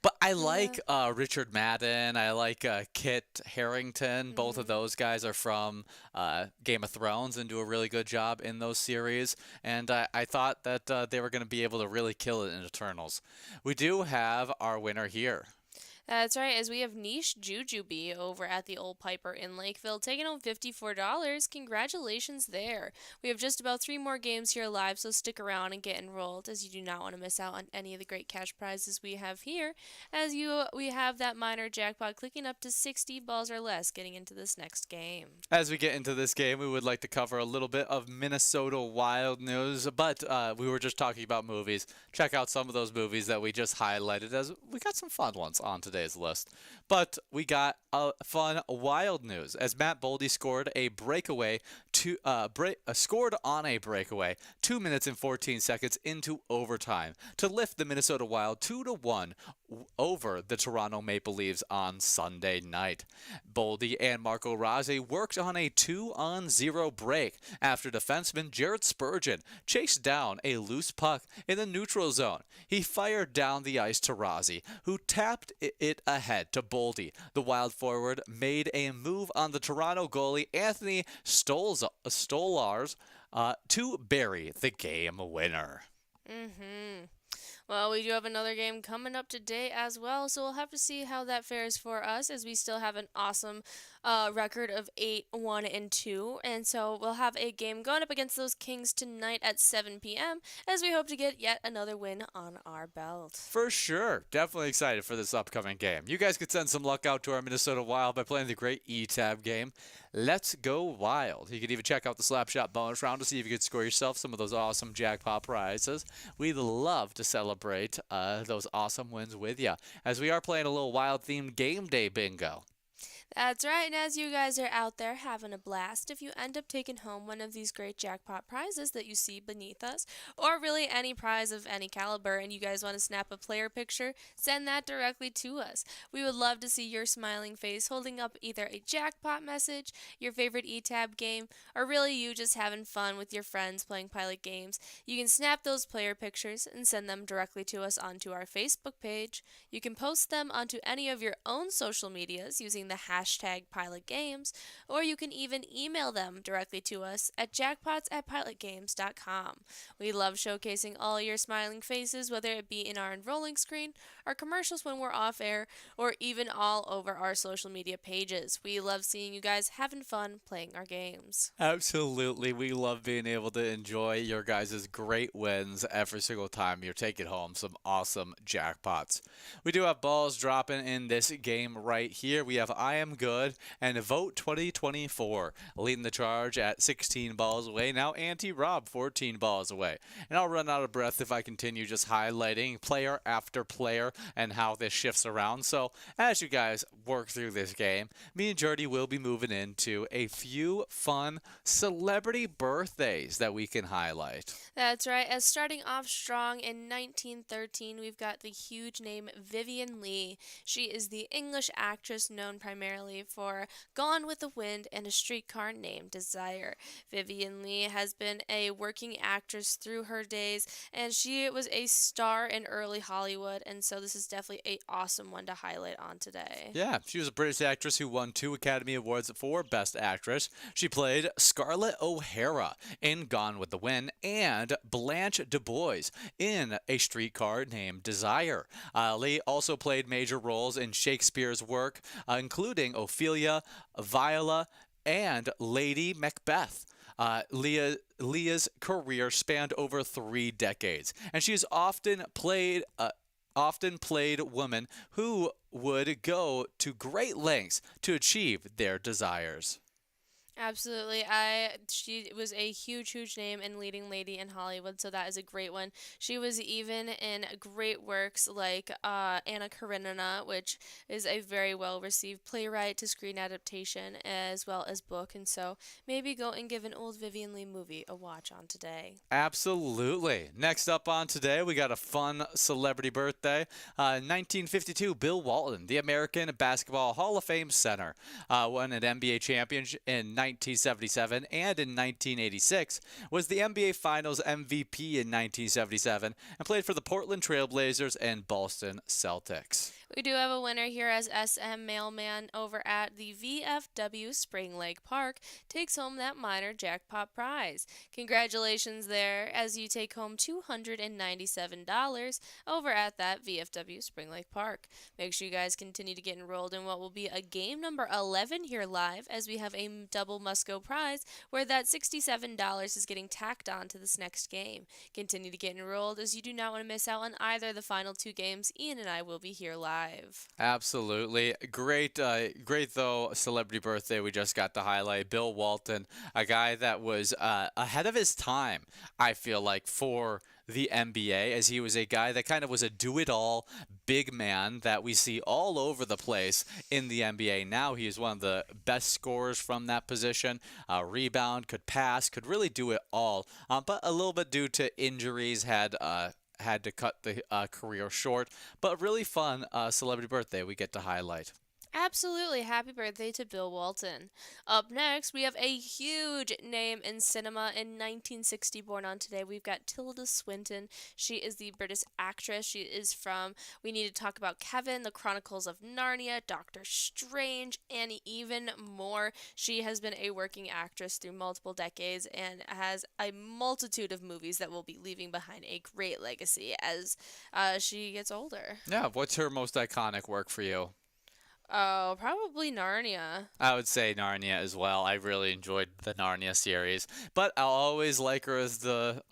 But I Yeah. like Richard Madden. I like Kit Harington. Both of Mhm. those guys are from Game of Thrones and do a really good job in those series. And I thought that they were going to be able to really kill it in Eternals. We do have our winner here. That's right, as we have Niche Jujubee over at the Old Piper in Lakeville, taking home $54. Congratulations there. We have just about 3 more games here live, so stick around and get enrolled, as you do not want to miss out on any of the great cash prizes we have here. We have that minor jackpot clicking up to 60 balls or less, getting into this next game. As we get into this game, we would like to cover a little bit of Minnesota Wild news, but we were just talking about movies. Check out some of those movies that we just highlighted, as we got some fun ones on today's list. But we got fun Wild news, as Matt Boldy scored a breakaway scored on a breakaway 2 minutes and 14 seconds into overtime to lift the Minnesota Wild 2-1 over the Toronto Maple Leafs on Sunday night. Boldy and Marco Rossi worked on a 2-on-0 break after defenseman Jared Spurgeon chased down a loose puck in the neutral zone. He fired down the ice to Rossi, who tapped it ahead to Boldy. The Wild forward made a move on the Toronto goalie Anthony Stolars to bury the game winner. Mm-hmm. Well, we do have another game coming up today as well, so we'll have to see how that fares for us, as we still have an awesome record of 8-1-2, and so we'll have a game going up against those Kings tonight at 7 p.m. as we hope to get yet another win on our belt. For sure. Definitely excited for this upcoming game. You guys could send some luck out to our Minnesota Wild by playing the great E-Tab game. Let's go Wild. You can even check out the Slapshot bonus round to see if you could score yourself some of those awesome jackpot prizes. We'd love to celebrate those awesome wins with you, as we are playing a little Wild-themed game day bingo. That's right, and as you guys are out there having a blast, if you end up taking home one of these great jackpot prizes that you see beneath us, or really any prize of any caliber, and you guys want to snap a player picture, send that directly to us. We would love to see your smiling face holding up either a jackpot message, your favorite E-Tab game, or really you just having fun with your friends playing Pilot games. You can snap those player pictures and send them directly to us onto our Facebook page. You can post them onto any of your own social medias using the hashtag Pilot Games, or you can even email them directly to us at jackpots@pilotgames.com. We love showcasing all your smiling faces, whether it be in our enrolling screen, our commercials when we're off air, or even all over our social media pages. We love seeing you guys having fun playing our games. Absolutely. We love being able to enjoy your guys' great wins every single time you're taking home some awesome jackpots. We do have balls dropping in this game right here. We have I Am Good and Vote 2024 leading the charge at 16 balls away. Now Anti-Rob 14 balls away. And I'll run out of breath if I continue just highlighting player after player and how this shifts around. So as you guys work through this game, me and Jordy will be moving into a few fun celebrity birthdays that we can highlight. That's right. As starting off strong in 1913, we've got the huge name Vivien Leigh. She is the English actress known primarily for Gone with the Wind and A Streetcar Named Desire. Vivien Leigh has been a working actress through her days, and she was a star in early Hollywood, and so this is definitely an awesome one to highlight on today. Yeah, she was a British actress who won 2 Academy Awards for Best Actress. She played Scarlett O'Hara in Gone with the Wind and Blanche Du Bois in A Streetcar Named Desire. Leigh also played major roles in Shakespeare's work, including Ophelia, Viola, and Lady Macbeth. Leah's career spanned over 3 decades, and she has often played women who would go to great lengths to achieve their desires. Absolutely. She was a huge name and leading lady in Hollywood, so that is a great one. She was even in great works like Anna Karenina, which is a very well-received playwright to screen adaptation as well as book, and so maybe go and give an old Vivien Leigh movie a watch on today. Absolutely. Next up on today, we got a fun celebrity birthday. 1952, Bill Walton, the American Basketball Hall of Fame center, won an NBA championship in 1977 and in 1986, was the NBA Finals MVP in 1977, and played for the Portland Trailblazers and Boston Celtics. We do have a winner here as SM Mailman over at the VFW Spring Lake Park takes home that minor jackpot prize. Congratulations there as you take home $297 over at that VFW Spring Lake Park. Make sure you guys continue to get enrolled in what will be a game number 11 here live as we have a double must-go prize where that $67 is getting tacked on to this next game. Continue to get enrolled as you do not want to miss out on either of the final two games. Ian and I will be here live. Absolutely. Great though, celebrity birthday we just got to highlight. Bill Walton, a guy that was ahead of his time, I feel like, for the NBA, as he was a guy that kind of was a do-it-all big man that we see all over the place in the NBA. Now he is one of the best scorers from that position. Rebound, could pass, could really do it all. But a little bit due to injuries, had to cut the career short, but really fun celebrity birthday we get to highlight. Absolutely. Happy birthday to Bill Walton. Up next, we have a huge name in cinema. In 1960, born on today, we've got Tilda Swinton. She is the British actress. She is from We Need to Talk About Kevin, The Chronicles of Narnia, Doctor Strange, and even more. She has been a working actress through multiple decades and has a multitude of movies that will be leaving behind a great legacy as she gets older. Yeah, what's her most iconic work for you? Oh, probably Narnia. I would say Narnia as well. I really enjoyed the Narnia series, but I'll always like her as the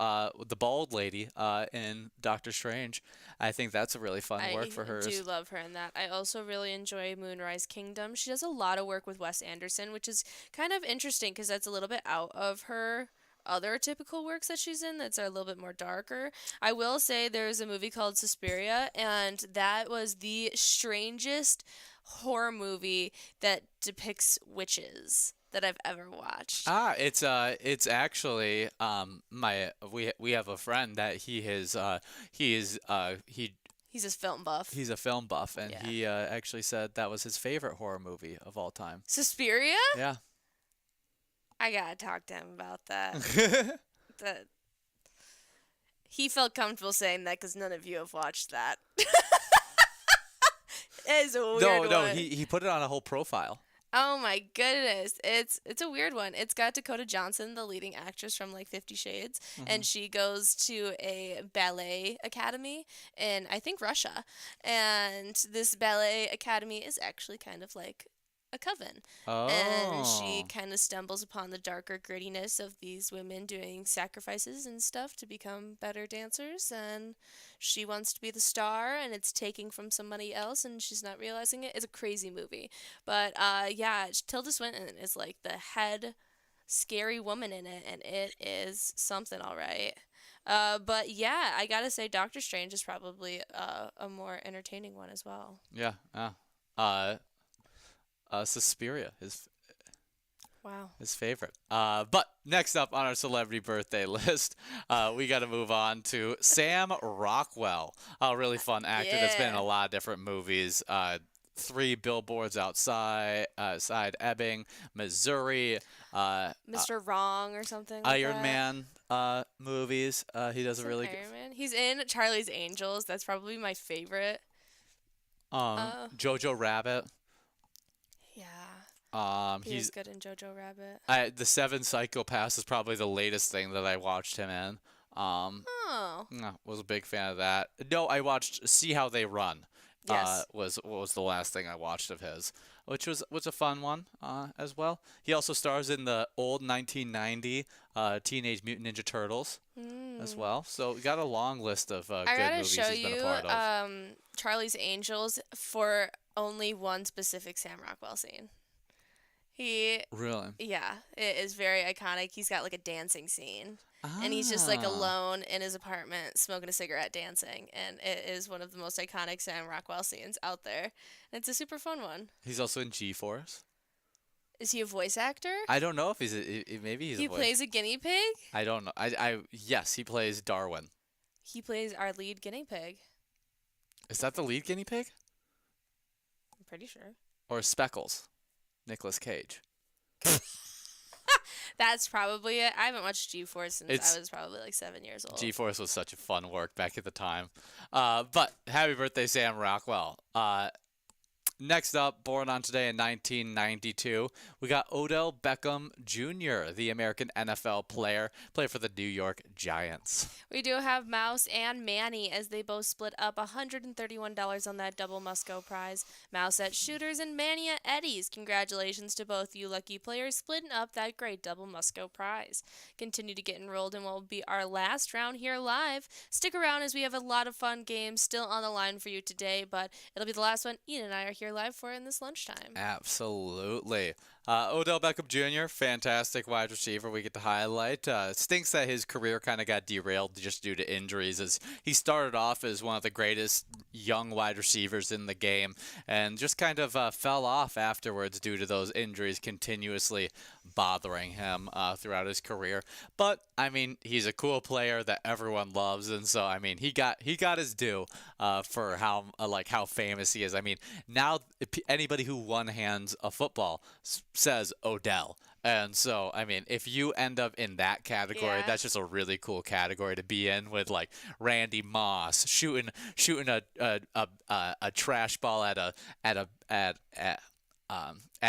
bald lady in Doctor Strange. I think that's a really fun work for hers. I do love her in that. I also really enjoy Moonrise Kingdom. She does a lot of work with Wes Anderson, which is kind of interesting because that's a little bit out of her other typical works that she's in that's a little bit more darker. I will say there's a movie called Suspiria, and that was the strangest horror movie that depicts witches that I've ever watched. It's actually we have a friend that he's a film buff. He's a film buff, and Yeah. he actually said that was his favorite horror movie of all time. Suspiria? Yeah. I gotta talk to him about that. That he felt comfortable saying that because none of you have watched that. It's a weird one. He put it on a whole profile. Oh my goodness. It's a weird one. It's got Dakota Johnson, the leading actress from like 50 Shades, and she goes to a ballet academy in I think Russia. And this ballet academy is actually kind of like a coven. And she kind of stumbles upon the darker grittiness of these women doing sacrifices and stuff to become better dancers, and she wants to be the star and it's taking from somebody else and she's not realizing it. It's a crazy movie. But yeah, Tilda Swinton is like the head scary woman in it, and it is something all right. But yeah, I gotta say Doctor Strange is probably a more entertaining one as well. Yeah. Suspiria, his favorite. But next up on our celebrity birthday list, we got to move on to Sam Rockwell, a really fun actor that's been in a lot of different movies. 3 Billboards Outside Ebbing, Missouri. Mr. Wrong or something like Iron that. Man movies. He does a really good. Iron Man. He's in Charlie's Angels. That's probably my favorite. Jojo Rabbit. Yeah. He's good in Jojo Rabbit. The 7 Psychopaths is probably the latest thing that I watched him in. Was a big fan of that. No, I watched See How They Run. Yes. Was the last thing I watched of his, which was a fun one as well. He also stars in the old 1990 Teenage Mutant Ninja Turtles as well. So we got a long list of good movies he's been a part of. I gotta show you Charlie's Angels for only one specific Sam Rockwell scene. Really? Yeah, it is very iconic. He's got like a dancing scene. And he's just like alone in his apartment smoking a cigarette dancing. And it is one of the most iconic Sam Rockwell scenes out there. And it's a super fun one. He's also in G-Force. Is he a voice actor? I don't know if maybe he's a voice. He plays a guinea pig? I don't know. Yes, he plays Darwin. He plays our lead guinea pig. Is that the lead guinea pig? I'm pretty sure. Or Speckles? Nicolas Cage. That's probably it. I haven't watched G-Force since It's I was probably like 7 years old. G-Force was such a fun work back at the time. But happy birthday, Sam Rockwell. Next up, born on today in 1992, we got Odell Beckham Jr., the American NFL player, played for the New York Giants. We do have Mouse and Manny as they both split up $131 on that double Musco prize. Mouse at Shooters and Manny at Eddies. Congratulations to both you lucky players splitting up that great double Musco prize. Continue to get enrolled in what will be our last round here live. Stick around as we have a lot of fun games still on the line for you today, but it'll be the last one Ian and I are here live for in this lunchtime. Absolutely. Odell Beckham Jr., fantastic wide receiver we get to highlight. Stinks that his career kind of got derailed just due to injuries, as he started off as one of the greatest young wide receivers in the game and just kind of fell off afterwards due to those injuries continuously bothering him throughout his career. But I mean, he's a cool player that everyone loves, and so I mean, he got his due for how famous he is. I mean, now anybody who one-hands a football says Odell. And so, I mean, if you end up in that category, that's just a really cool category to be in, with like Randy Moss shooting a trash ball at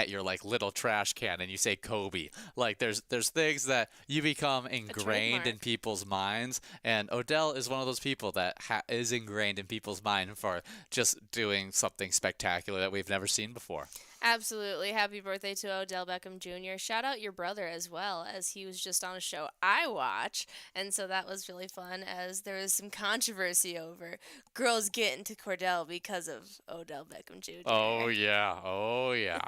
your like little trash can, and you say Kobe. Like there's things that you become ingrained in people's minds, and Odell is one of those people that is ingrained in people's mind for just doing something spectacular that we've never seen before. Absolutely. Happy birthday to Odell Beckham Jr. Shout out your brother as well, as he was just on a show I watch. And so that was really fun, as there was some controversy over girls getting to Cordell because of Odell Beckham Jr. Oh, yeah. Oh, yeah.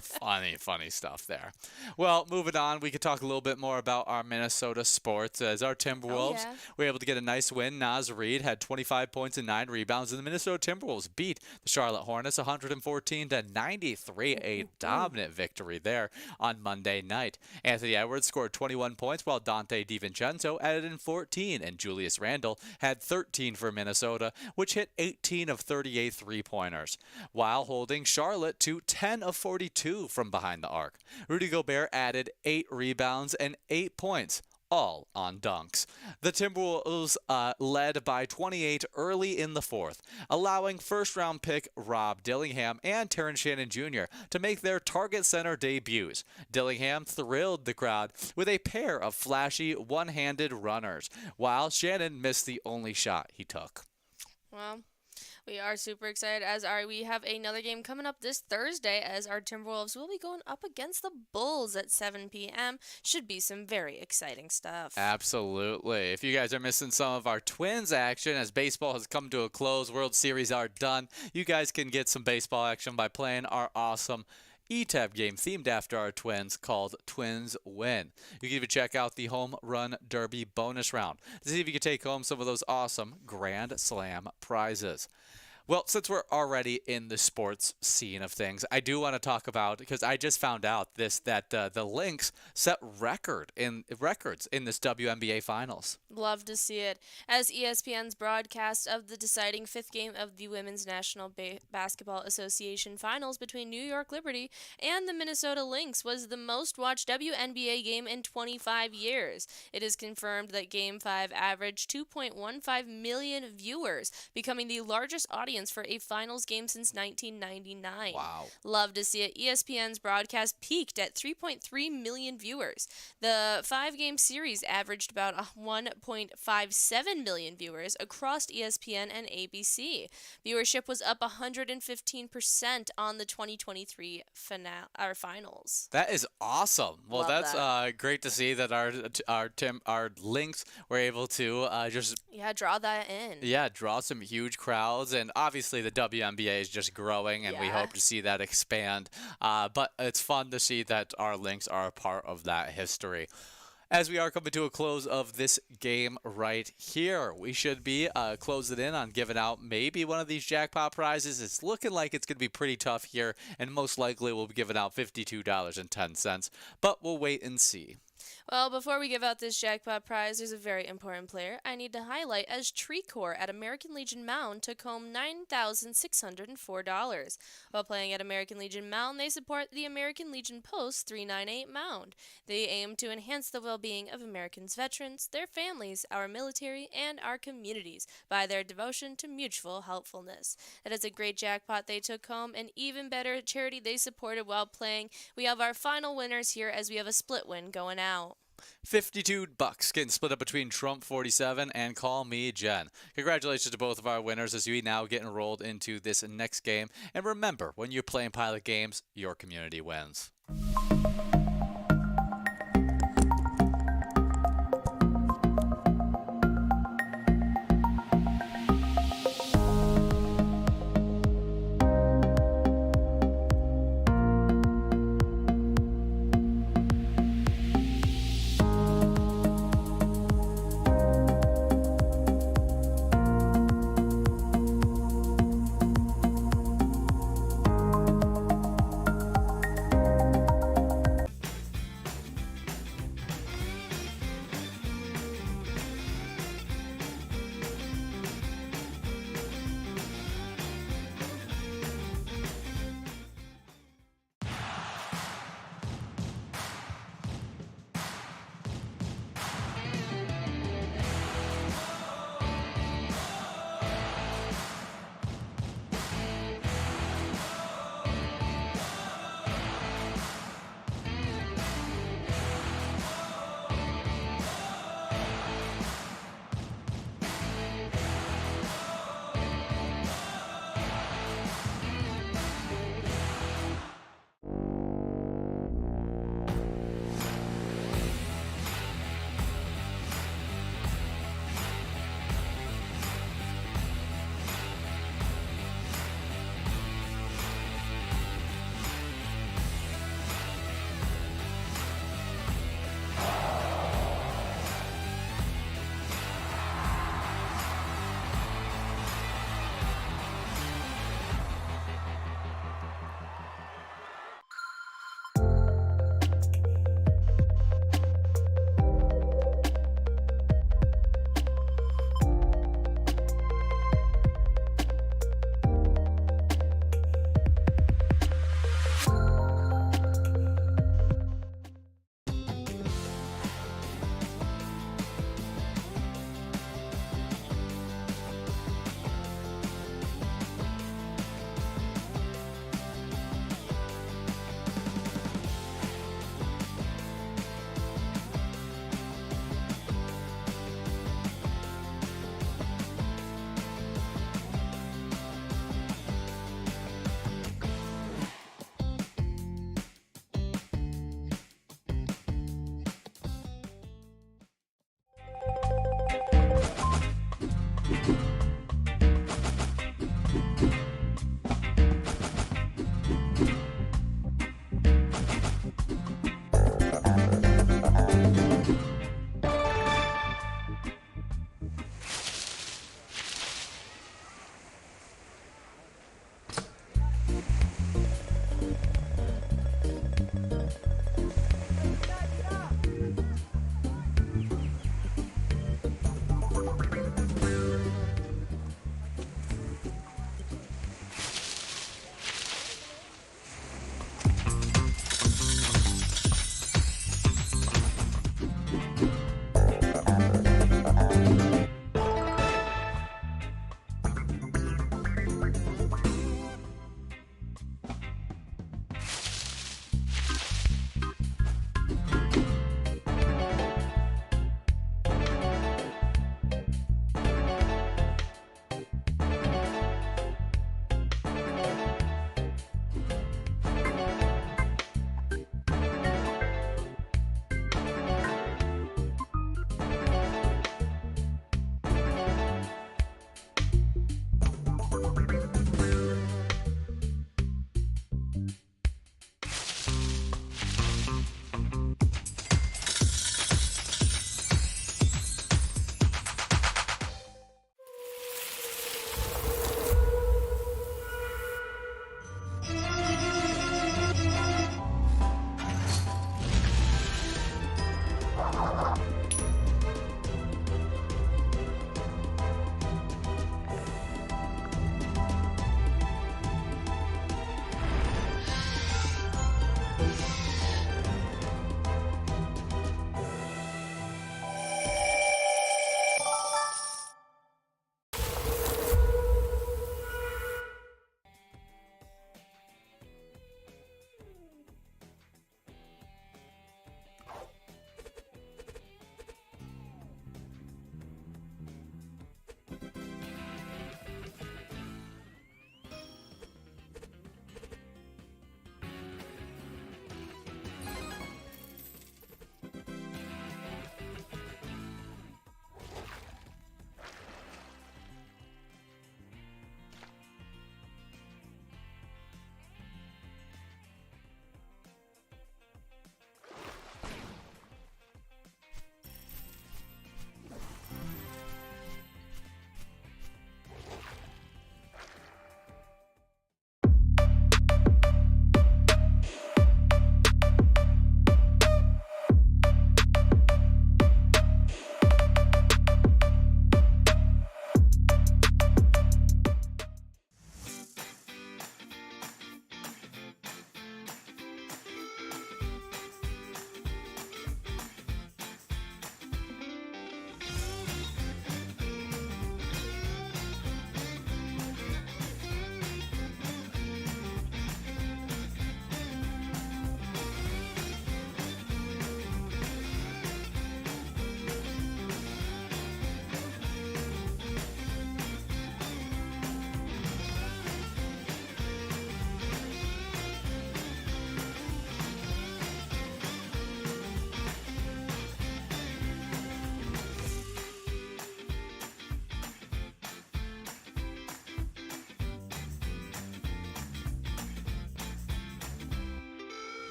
Funny stuff there. Well, moving on, we could talk a little bit more about our Minnesota sports, as our Timberwolves were able to get a nice win. Naz Reid had 25 points and 9 rebounds, and the Minnesota Timberwolves beat the Charlotte Hornets 114-93. A dominant victory there on Monday night. Anthony Edwards scored 21 points, while Dante DiVincenzo added in 14, and Julius Randle had 13 for Minnesota, which hit 18 of 38 three-pointers, while holding Charlotte to 10 of 42 from behind the arc. Rudy Gobert added 8 rebounds and 8 points, all on dunks. The Timberwolves led by 28 early in the fourth, allowing first-round pick Rob Dillingham and Terrence Shannon Jr. to make their Target Center debuts. Dillingham thrilled the crowd with a pair of flashy one-handed runners, while Shannon missed the only shot he took. Well, we are super excited, we have another game coming up this Thursday, as our Timberwolves will be going up against the Bulls at 7 p.m. Should be some very exciting stuff. Absolutely. If you guys are missing some of our Twins action, as baseball has come to a close, World Series are done, you guys can get some baseball action by playing our awesome E-Tab game themed after our Twins called Twins Win. You can even check out the Home Run Derby bonus round to see if you can take home some of those awesome Grand Slam prizes. Well, since we're already in the sports scene of things, I do want to talk about, because I just found out that the Lynx set records in this WNBA Finals. Love to see it, as ESPN's broadcast of the deciding fifth game of the Women's National Basketball Association Finals between New York Liberty and the Minnesota Lynx was the most watched WNBA game in 25 years. It is confirmed that Game 5 averaged 2.15 million viewers, becoming the largest audience for a finals game since 1999. Wow. Love to see it. ESPN's broadcast peaked at 3.3 million viewers. The 5-game series averaged about 1.57 million viewers across ESPN and ABC. Viewership was up 115% on the 2023 finals. That is awesome. Well, Love that's that. great to see that our Lynx were able to draw that in. Draw some huge crowds, and obviously the WNBA is just growing, and we hope to see that expand. But it's fun to see that our Lynx are a part of that history. As we are coming to a close of this game right here, we should be closing in on giving out maybe one of these jackpot prizes. It's looking like it's going to be pretty tough here, and most likely we'll be giving out $52.10, but we'll wait and see. Well, before we give out this jackpot prize, there's a very important player I need to highlight as Tree Core at American Legion Mound took home $9,604. While playing at American Legion Mound, they support the American Legion Post 398 Mound. They aim to enhance the well-being of Americans' veterans, their families, our military, and our communities by their devotion to mutual helpfulness. That is a great jackpot they took home, and even better charity they supported while playing. We have our final winners here as we have a split win going out. $52 getting split up between Trump 47 and Call Me Jen. Congratulations to both of our winners as we now get enrolled into this next game. And remember, when you're playing pilot games, your community wins.